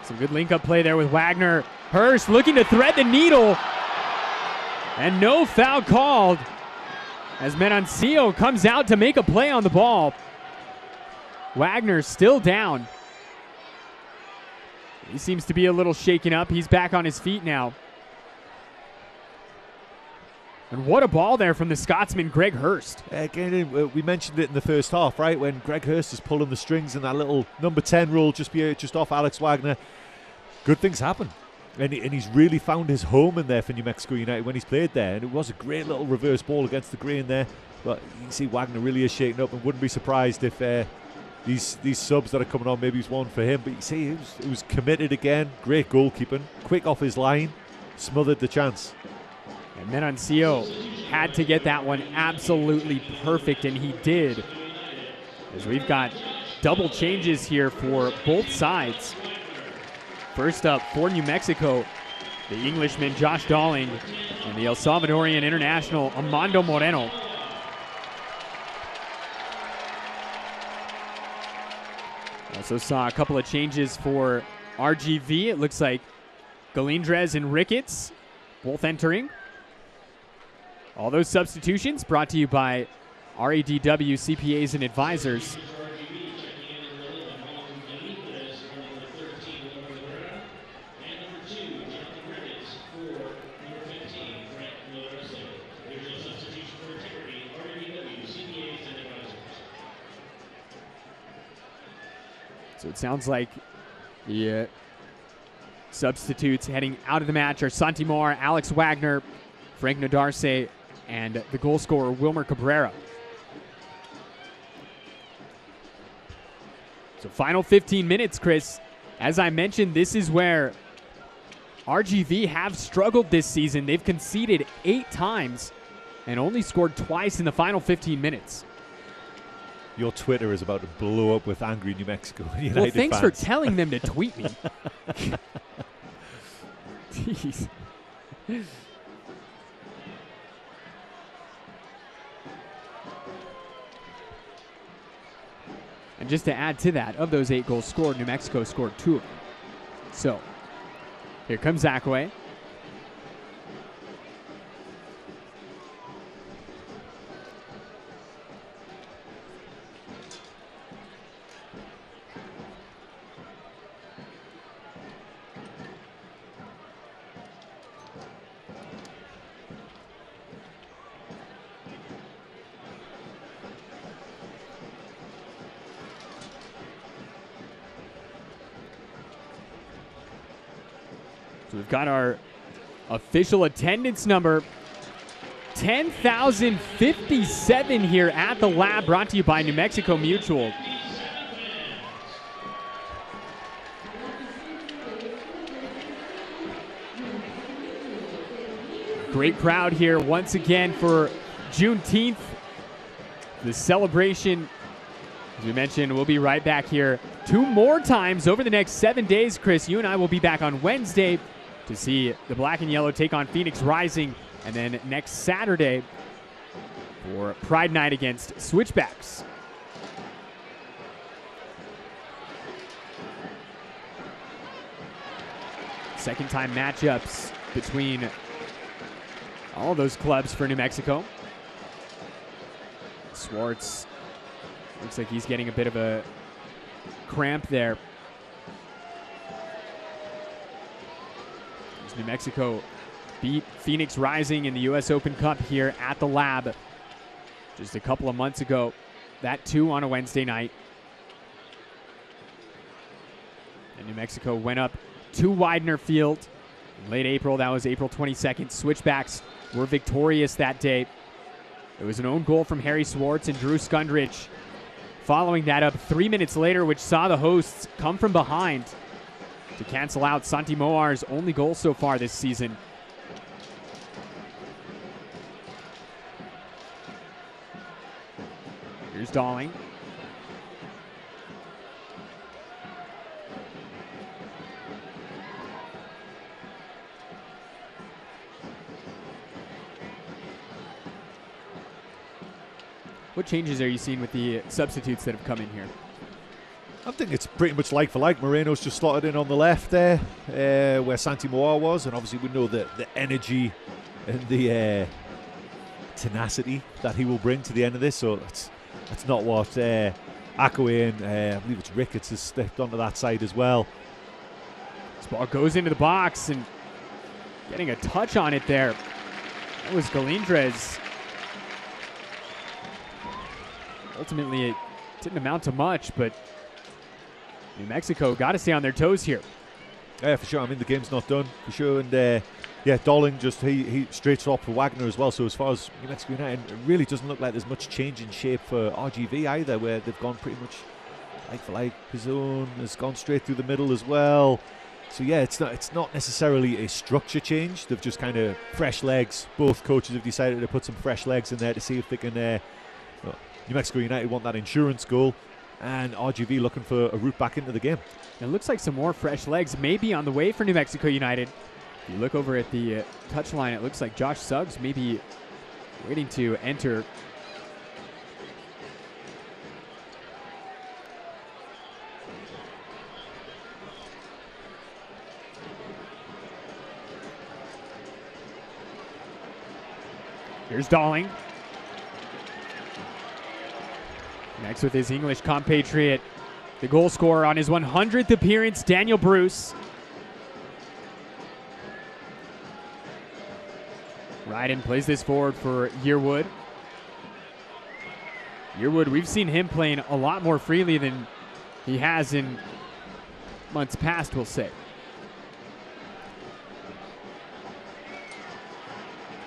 some good link-up play there with Wagner. Hurst looking to thread the needle, and no foul called as Menancia comes out to make a play on the ball. Wagner still down. He seems to be a little shaken up. He's back on his feet now. And what a ball there from the Scotsman, Greg Hurst. Again, we mentioned it in the first half, right? When Greg Hurst is pulling the strings in that little number 10 role just off Alex Wagner. Good things happen. And he's really found his home in there for New Mexico United when he's played there. And it was a great little reverse ball against the grain there. But you can see Wagner really is shaken up, and wouldn't be surprised if these subs that are coming on, maybe he's one for him. But you see, he was committed again. Great goalkeeping. Quick off his line. Smothered the chance. And Menancia had to get that one absolutely perfect, and he did. As we've got double changes here for both sides. First up for New Mexico, the Englishman Josh Dalling and the El Salvadorian international Armando Moreno. Also saw a couple of changes for RGV. It looks like Galindrez and Ricketts both entering. All those substitutions brought to you by RADW CPAs and Advisors. So it sounds like the substitutes heading out of the match are Santi Moore, Alex Wagner, Frank Nadarce, and the goal scorer Wilmer Cabrera. So final 15 minutes, Chris. As I mentioned, this is where RGV have struggled this season. They've conceded 8 times and only scored twice in the final 15 minutes. Your Twitter is about to blow up with angry New Mexico United Well, thanks fans. for telling them to tweet me. Jeez. And just to add to that, of those 8 goals scored, New Mexico scored 2 of them. So, here comes Zakwe. So we've got our official attendance number, 10,057 here at the lab, brought to you by New Mexico Mutual. Great crowd here once again for Juneteenth. The celebration, as we mentioned, we'll be right back here 2 more times over the next 7 days. Chris, you and I will be back on Wednesday to see the Black and Yellow take on Phoenix Rising, and then next Saturday for Pride Night against Switchbacks. Second time matchups between all those clubs for New Mexico. Swartz looks like he's getting a bit of a cramp there. As New Mexico beat Phoenix Rising in the U.S. Open Cup here at the lab just a couple of months ago. That too on a Wednesday night. And New Mexico went up to Widener Field in late April. That was April 22nd. Switchbacks were victorious that day. It was an own goal from Harry Swartz and Drew Skundrich following that up 3 minutes later, which saw the hosts come from behind to cancel out Santi Moar's only goal so far this season. Here's Dalling. What changes are you seeing with the substitutes that have come in here? I think it's pretty much like for like. Moreno's just slotted in on the left there, where Santi Moar was, and obviously we know the energy and the tenacity that he will bring to the end of this. So that's not what Akwe and I believe it's Ricketts has stepped onto that side as well. This ball goes into the box and getting a touch on it there. That was Galindres. Ultimately, it didn't amount to much, but New Mexico got to stay on their toes here. Yeah, for sure. I mean, the game's not done, for sure. And yeah, Dalling just he straight swap for Wagner as well. So as far as New Mexico United, it really doesn't look like there's much change in shape for RGV either, where they've gone pretty much like for like. Pizone has gone straight through the middle as well. So yeah, it's not necessarily a structure change. They've just kind of fresh legs. Both coaches have decided to put some fresh legs in there to see if they can. New Mexico United want that insurance goal, and RGV looking for a route back into the game. It looks like some more fresh legs may be on the way for New Mexico United. If you look over at the touchline, it looks like Josh Suggs may be waiting to enter. Here's Dalling. Next with his English compatriot, the goal scorer on his 100th appearance, Daniel Bruce. Ryden plays this forward for Yearwood. Yearwood, we've seen him playing a lot more freely than he has in months past, we'll say.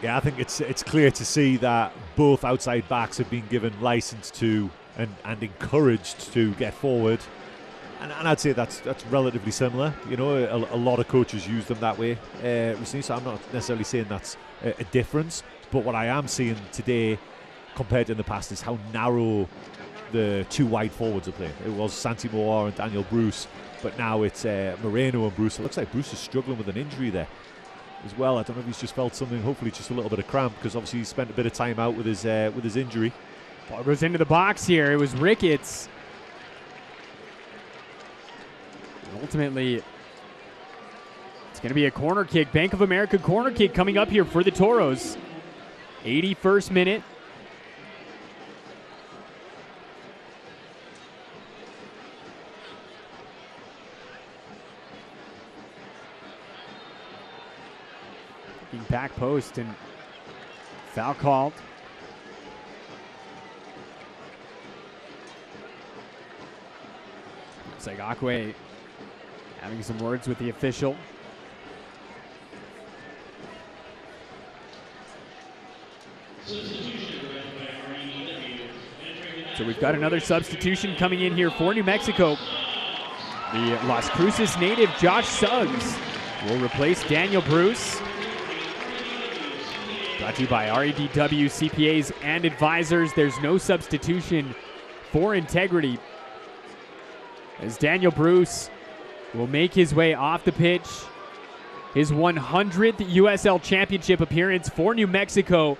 Yeah, I think it's clear to see that both outside backs have been given license to and encouraged to get forward, and I'd say that's relatively similar. You know, a lot of coaches use them that way recently, so I'm not necessarily saying that's a difference, but what I am seeing today compared to in the past is how narrow the two wide forwards are playing. It was Santi Moar and Daniel Bruce, but now it's Moreno and Bruce. It looks like Bruce is struggling with an injury there as well. I don't know if he's just felt something, hopefully just a little bit of cramp, because obviously he spent a bit of time out with his injury. Ball goes into the box here. It was Ricketts. And ultimately, it's going to be a corner kick. Bank of America corner kick coming up here for the Toros. 81st minute. Back post and foul called. Looks like Akwe having some words with the official. So we've got another substitution coming in here for New Mexico. The Las Cruces native Josh Suggs will replace Daniel Bruce. Brought to you by REDW CPAs and advisors. There's no substitution for integrity, as Daniel Bruce will make his way off the pitch. His 100th USL Championship appearance for New Mexico,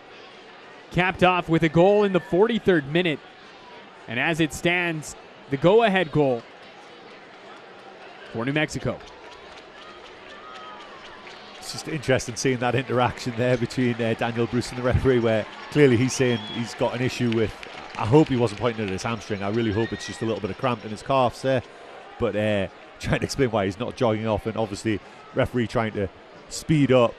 capped off with a goal in the 43rd minute. And as it stands, the go-ahead goal for New Mexico. It's just interesting seeing that interaction there between Daniel Bruce and the referee, where clearly he's saying he's got an issue with, I hope he wasn't pointing at his hamstring, I really hope it's just a little bit of cramp in his calves there, but trying to explain why he's not jogging off, and obviously referee trying to speed up.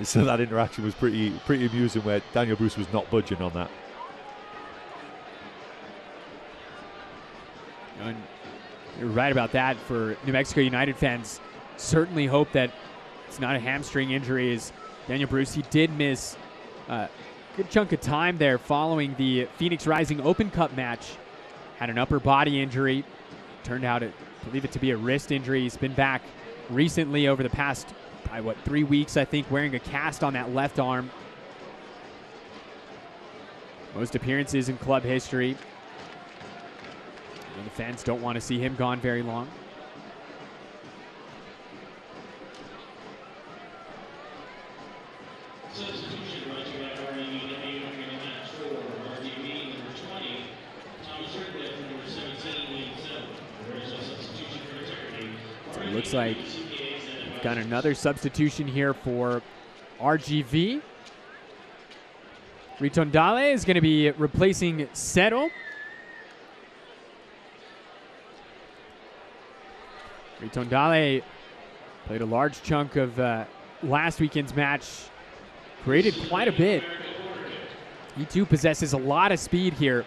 So that interaction was pretty amusing, where Daniel Bruce was not budging on that. And you're right about that. For New Mexico United fans, certainly hope that it's not a hamstring injury, as Daniel Bruce, he did miss a good chunk of time there following the Phoenix Rising Open Cup match had an upper body injury. Turned out, I believe it to be a wrist injury. He's been back recently over the past, 3 weeks, I think, wearing a cast on that left arm. Most appearances in club history. And the fans don't want to see him gone very long. So it looks like we've got another substitution here for RGV. Ritondale is going to be replacing Cero. Ritondale played a large chunk of last weekend's match, created quite a bit. He too possesses a lot of speed here.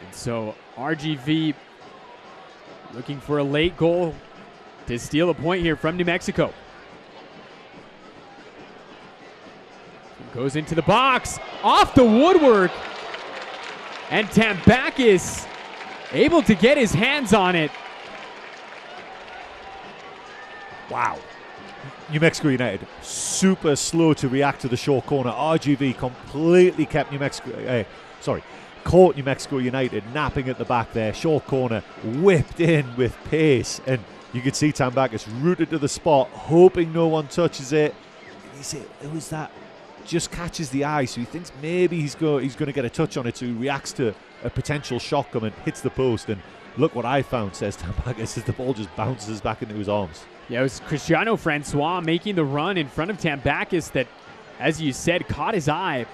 And so RGV looking for a late goal to steal a point here from New Mexico. Goes into the box, off the woodwork, and Tambakis able to get his hands on it. Wow. New Mexico United, super slow to react to the short corner. RGV completely kept caught New Mexico United napping at the back there. Short corner, whipped in with pace. And you could see Tambakis rooted to the spot, hoping no one touches it. It was that just catches the eye, so he thinks maybe he's going to get a touch on it, so he reacts to a potential shot coming, hits the post, and look what I found, says Tambakis, as the ball just bounces back into his arms. Yeah, it was Cristiano Francois making the run in front of Tambakis that, as you said, caught his eye.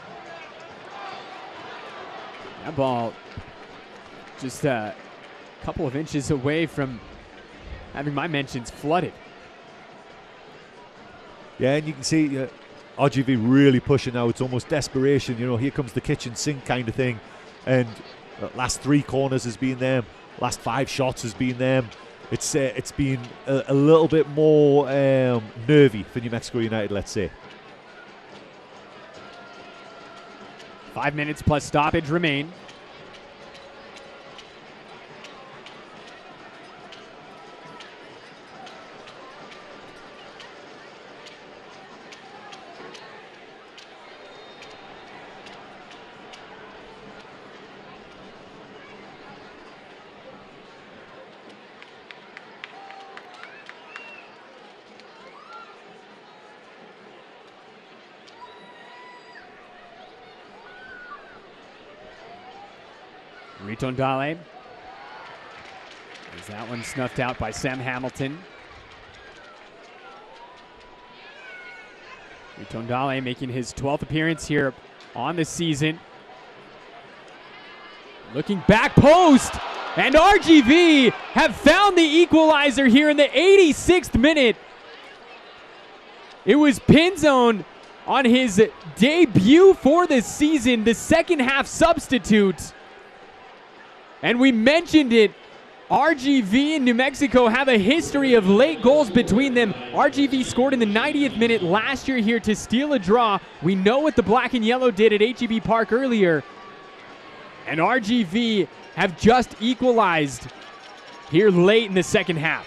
That ball just a couple of inches away from having my mentions flooded. Yeah, and you can see RGV really pushing now. It's almost desperation. Here comes the kitchen sink kind of thing. And last 3 corners has been them. Last 5 shots has been them. It's been a little bit more nervy for New Mexico United, let's say. 5 minutes plus stoppage remain. Ritondale. Is that one snuffed out by Sam Hamilton. Ritondale making his 12th appearance here on the season. Looking back post, and RGV have found the equalizer here in the 86th minute. It was Pinzone on his debut for this season, the second half substitute. And we mentioned it, RGV and New Mexico have a history of late goals between them. RGV scored in the 90th minute last year here to steal a draw. We know what the black and yellow did at HEB Park earlier. And RGV have just equalized here late in the second half.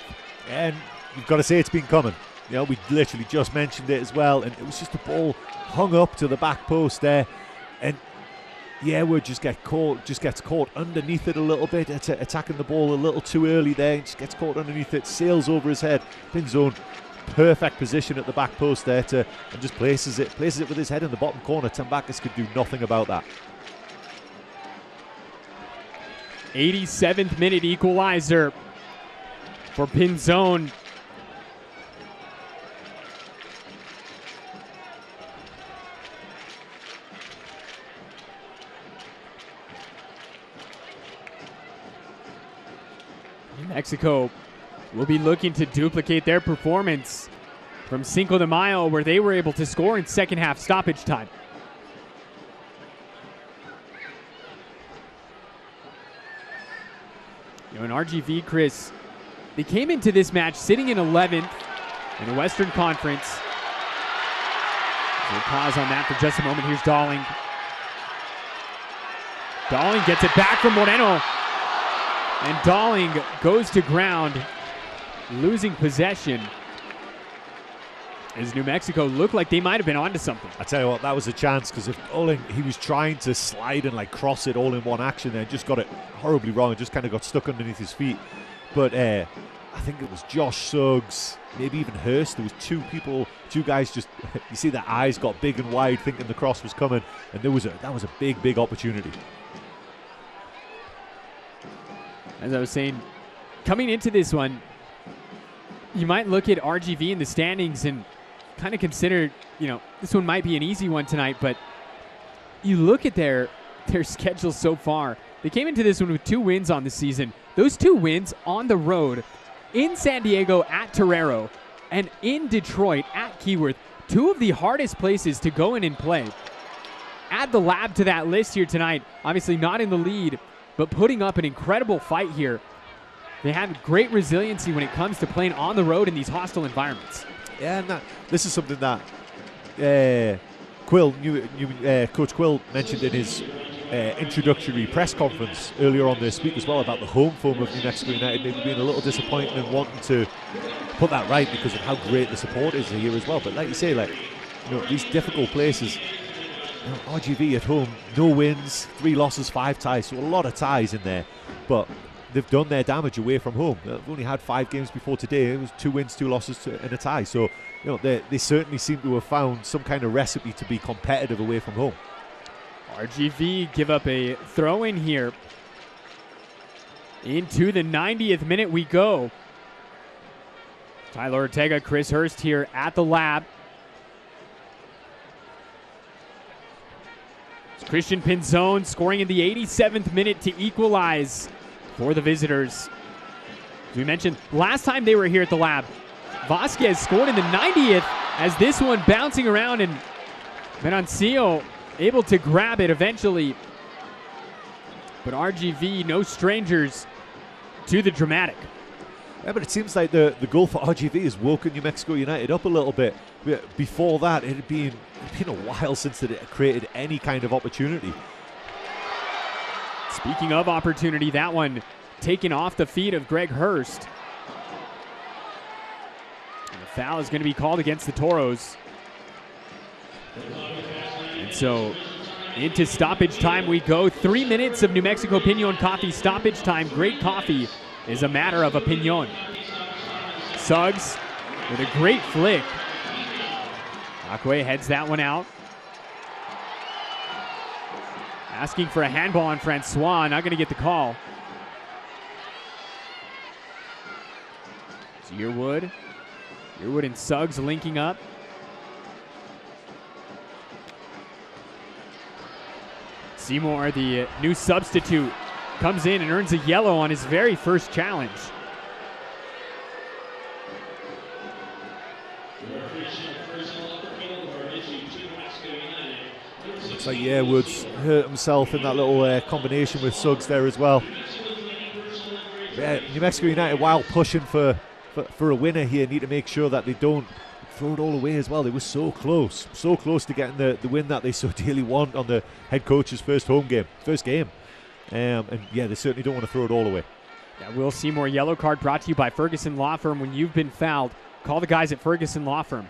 And you've got to say it's been coming. We literally just mentioned it as well. And it was just a ball hung up to the back post there. And yeah, Wood just gets caught underneath it a little bit. It's attacking the ball a little too early there. Just gets caught underneath it, sails over his head. Pinzone, perfect position at the back post there and just places it with his head in the bottom corner. Tambakis could do nothing about that. 87th minute equalizer for Pinzone. Mexico will be looking to duplicate their performance from Cinco de Mayo, where they were able to score in second half stoppage time. In RGV, Chris, they came into this match sitting in 11th in the Western Conference. We'll pause on that for just a moment. Here's Darling. Darling gets it back from Moreno. And Dalling goes to ground, losing possession. As New Mexico looked like they might have been onto something. I tell you what, that was a chance, because if Dalling, he was trying to slide and like cross it all in one action and just got it horribly wrong and just kind of got stuck underneath his feet. But I think it was Josh Suggs, maybe even Hurst. There was two guys just, you see their eyes got big and wide thinking the cross was coming, and that was a big opportunity. As I was saying, coming into this one, you might look at RGV in the standings and kind of consider, this one might be an easy one tonight, but you look at their schedule so far. They came into this one with 2 wins on the season. Those 2 wins on the road in San Diego at Torero and in Detroit at Keyworth, 2 of the hardest places to go in and play. Add the Lab to that list here tonight. Obviously not in the lead, but putting up an incredible fight here. They have great resiliency when it comes to playing on the road in these hostile environments. Yeah, and this is something that Coach Quill mentioned in his introductory press conference earlier on this week as well, about the home form of New Mexico United maybe being a little disappointed and wanting to put that right because of how great the support is here as well. But like you say, these difficult places, RGV at home, no wins, 3 losses, 5 ties, so a lot of ties in there. But they've done their damage away from home. They've only had 5 games before today. It was 2 wins, 2 losses and a tie. So, they certainly seem to have found some kind of recipe to be competitive away from home. RGV give up a throw in here. Into the 90th minute we go. Tyler Ortega, Chris Hurst here at the Lab. It's Christian Pinzon scoring in the 87th minute to equalize for the visitors. As we mentioned, last time they were here at the Lab, Vasquez scored in the 90th as this one bouncing around, and Menancillo able to grab it eventually. But RGV, no strangers to the dramatic. Yeah, but it seems like the goal for RGV has woken New Mexico United up a little bit. Before that, it had been a while since they had created any kind of opportunity. Speaking of opportunity, that one taken off the feet of Greg Hurst. And the foul is going to be called against the Toros. And so into stoppage time we go. 3 minutes of New Mexico Pinon coffee stoppage time. Great coffee is a matter of opinion. Suggs with a great flick. Akwe heads that one out. Asking for a handball on Francois, not going to get the call. It's Yearwood. Yearwood and Suggs linking up. Seymour, the new substitute, comes in and earns a yellow on his very first challenge. Looks like Yearwood's hurt himself in that little combination with Suggs there as well. Yeah, New Mexico United, while pushing for a winner here, need to make sure that they don't throw it all away as well. They were so close to getting the win that they so dearly want on the head coach's first game. And yeah, they certainly don't want to throw it all away. Yeah, Will Seymour yellow card brought to you by Ferguson Law Firm. When you've been fouled, call the guys at Ferguson Law Firm.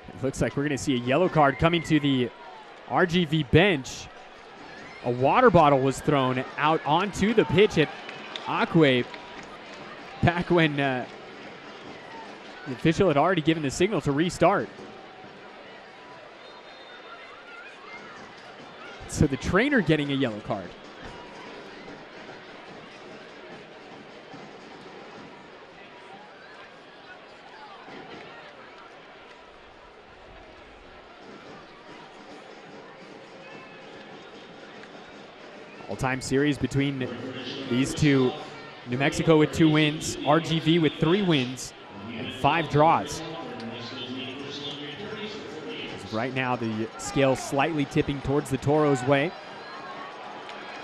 It looks like we're going to see a yellow card coming to the RGV bench. A water bottle was thrown out onto the pitch at Akwe back when the official had already given the signal to restart. So the trainer getting a yellow card. All-time series between these two. New Mexico with 2 wins, RGV with 3 wins and 5 draws. As right now, the scale slightly tipping towards the Toros' way.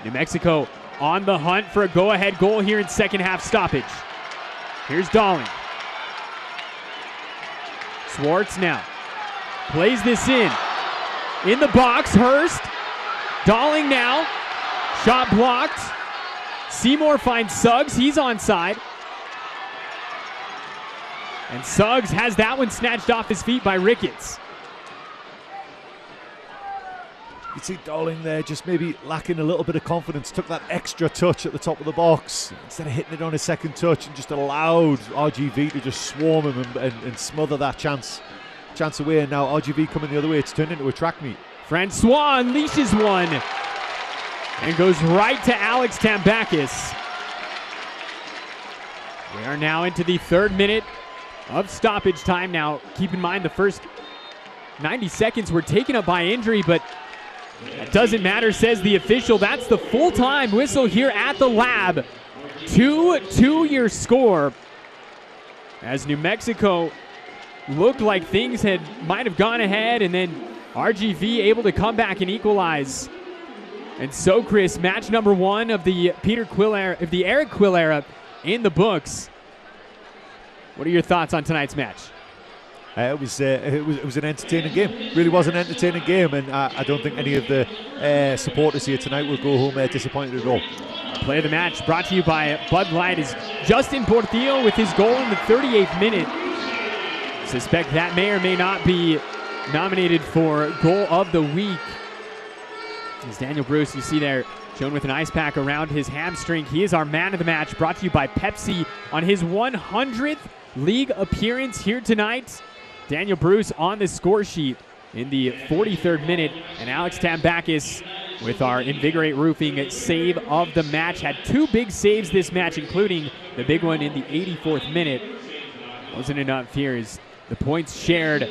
New Mexico on the hunt for a go-ahead goal here in second half stoppage. Here's Dalling. Swartz now plays this in the box. Hurst, Dalling now, shot blocked. Seymour finds Suggs, he's onside. And Suggs has that one snatched off his feet by Ricketts. You see Darling there just maybe lacking a little bit of confidence, took that extra touch at the top of the box instead of hitting it on his second touch and just allowed RGV to just swarm him and smother that chance away. And now RGV coming the other way, it's turned into a track meet. Francois unleashes one and goes right to Alex Tambakis. We are now into the 3rd minute of stoppage time. Now, keep in mind the first 90 seconds were taken up by injury, but that doesn't matter, says the official. That's the full-time whistle here at the Lab. 2-2 your score. As New Mexico looked like things might have gone ahead, and then RGV able to come back and equalize. And so, Chris, match number 1 of the Eric Quill era in the books. What are your thoughts on tonight's match? It was an entertaining game. Really was an entertaining game, and I don't think any of the supporters here tonight will go home disappointed at all. Play of the match brought to you by Bud Light is Justin Portillo with his goal in the 38th minute. Suspect that may or may not be nominated for Goal of the Week. As Daniel Bruce, you see there, shown with an ice pack around his hamstring. He is our man of the match, brought to you by Pepsi on his 100th league appearance here tonight. Daniel Bruce on the score sheet in the 43rd minute, and Alex Tambakis with our Invigorate Roofing save of the match. Had 2 big saves this match, including the big one in the 84th minute. Wasn't enough here as the points shared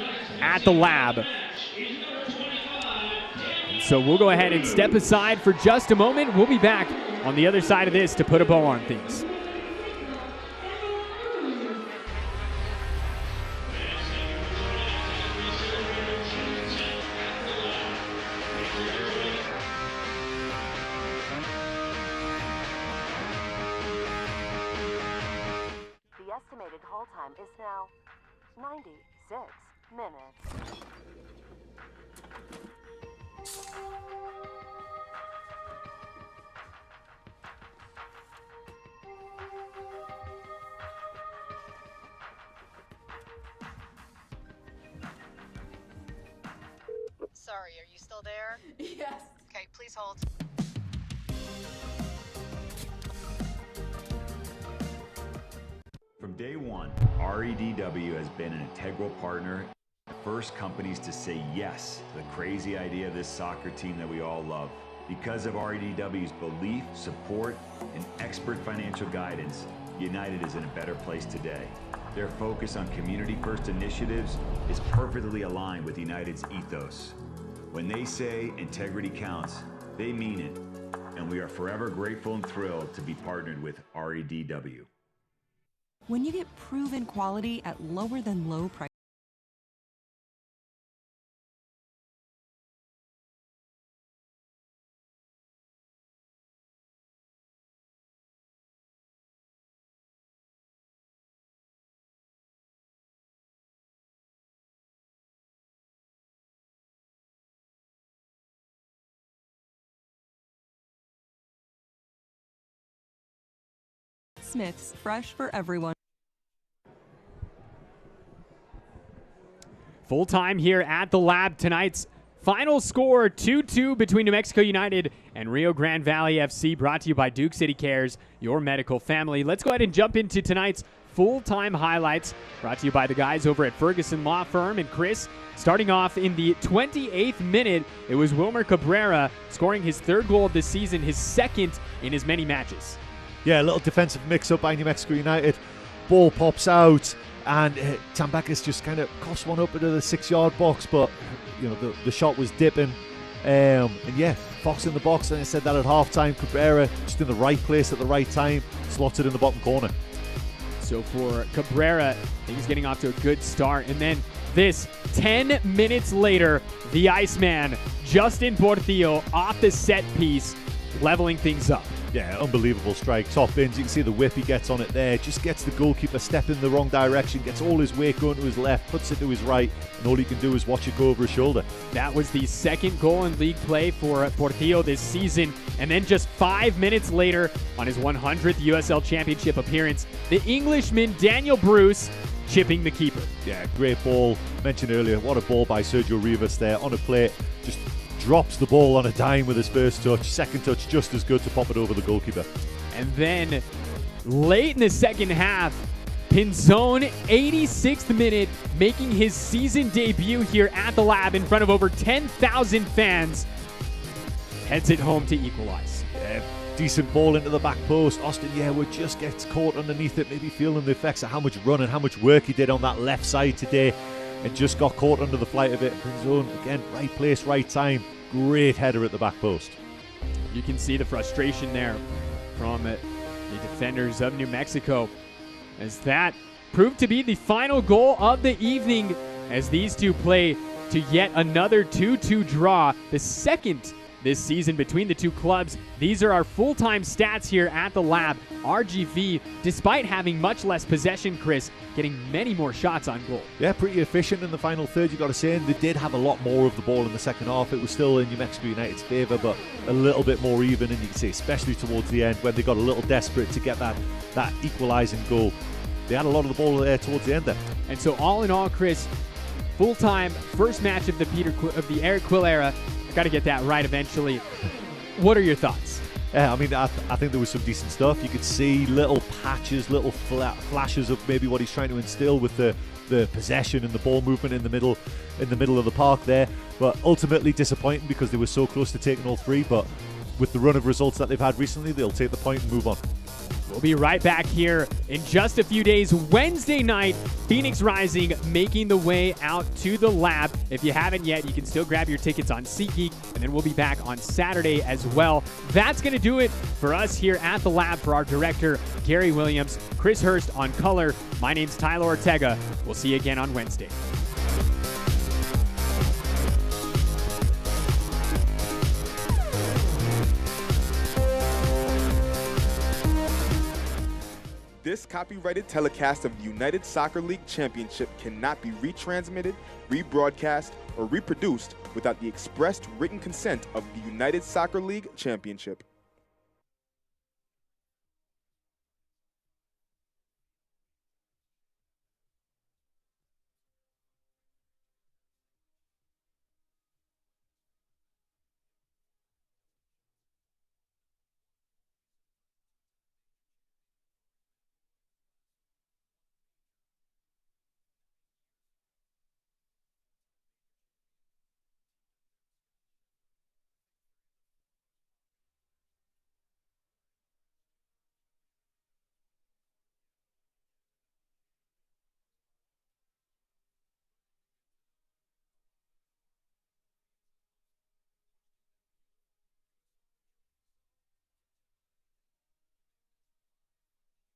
at the Lab. And so we'll go ahead and step aside for just a moment. We'll be back on the other side of this to put a bow on things. The estimated hold time is now 96 minutes. Sorry, are you still there? Yes. Okay, please hold. From day one, REDW has been an integral partner, the first companies to say yes to the crazy idea of this soccer team that we all love. Because of REDW's belief, support, and expert financial guidance, United is in a better place today. Their focus on community-first initiatives is perfectly aligned with United's ethos. When they say integrity counts, they mean it, and we are forever grateful and thrilled to be partnered with REDW. When you get proven quality at lower than low price. Smith's, fresh for everyone. Full time here at the Lab. Tonight's final score 2-2 between New Mexico United and Rio Grande Valley FC, brought to you by Duke City Cares, your medical family. Let's go ahead and jump into tonight's full-time highlights, brought to you by the guys over at Ferguson Law Firm. And Chris, starting off in the 28th minute, it was Wilmer Cabrera scoring his 3rd goal of the season, his 2nd in as many matches. Yeah, a little defensive mix-up by New Mexico United. Ball pops out, and Tambakis just kind of coughs one up into the 6-yard box, but you know the shot was dipping. And yeah, Fox in the box, and I said that at halftime. Cabrera just in the right place at the right time, slotted in the bottom corner. So for Cabrera, things getting off to a good start. And then this, 10 minutes later, the Iceman, Justin Portillo, off the set piece, leveling things up. Yeah, unbelievable strike. Top bins, you can see the whip he gets on it there. Just gets the goalkeeper stepping in the wrong direction, gets all his weight going to his left, puts it to his right, and all he can do is watch it go over his shoulder. That was the second goal in league play for Portillo this season. And then just 5 minutes later, on his 100th USL Championship appearance, the Englishman Daniel Bruce chipping the keeper. Yeah, great ball. Mentioned earlier, what a ball by Sergio Rivas there on a plate. Just drops the ball on a dime with his first touch. Second touch just as good to pop it over the goalkeeper. And then late in the second half, Pinzon, 86th minute, making his season debut here at the Lab in front of over 10,000 fans, heads it home to equalize. Yeah, decent ball into the back post. Austin Yearwood just gets caught underneath it, maybe feeling the effects of how much run and how much work he did on that left side today, and just got caught under the flight of it. Pinzon, again, right place, right time. Great header at the back post. You can see the frustration there from the defenders of New Mexico, as that proved to be the final goal of the evening, as these two play to yet another 2-2 draw, the second this season between the two clubs. These are our full-time stats here at the Lab. RGV, despite having much less possession, Chris, getting many more shots on goal. Yeah, pretty efficient in the final third, you got to say. And they did have a lot more of the ball in the second half. It was still in New Mexico United's favour, but a little bit more even. And you can see, especially towards the end, when they got a little desperate to get that equalising goal, they had a lot of the ball there towards the end there. And so all in all, Chris, full-time first match of the Eric Quill era. Got to get that right eventually. What are your thoughts? Yeah, I mean, I think there was some decent stuff. You could see little patches, little flashes of maybe what he's trying to instill with the possession and the ball movement in the middle of the park there. But ultimately disappointing because they were so close to taking all three. But with the run of results that they've had recently, they'll take the point and move on. We'll be right back here in just a few days. Wednesday night, Phoenix Rising making the way out to the Lab. If you haven't yet, you can still grab your tickets on SeatGeek, and then we'll be back on Saturday as well. That's going to do it for us here at the Lab. For our director, Gary Williams, Chris Hurst on color, my name's Tyler Ortega. We'll see you again on Wednesday. This copyrighted telecast of the United Soccer League Championship cannot be retransmitted, rebroadcast, or reproduced without the expressed written consent of the United Soccer League Championship.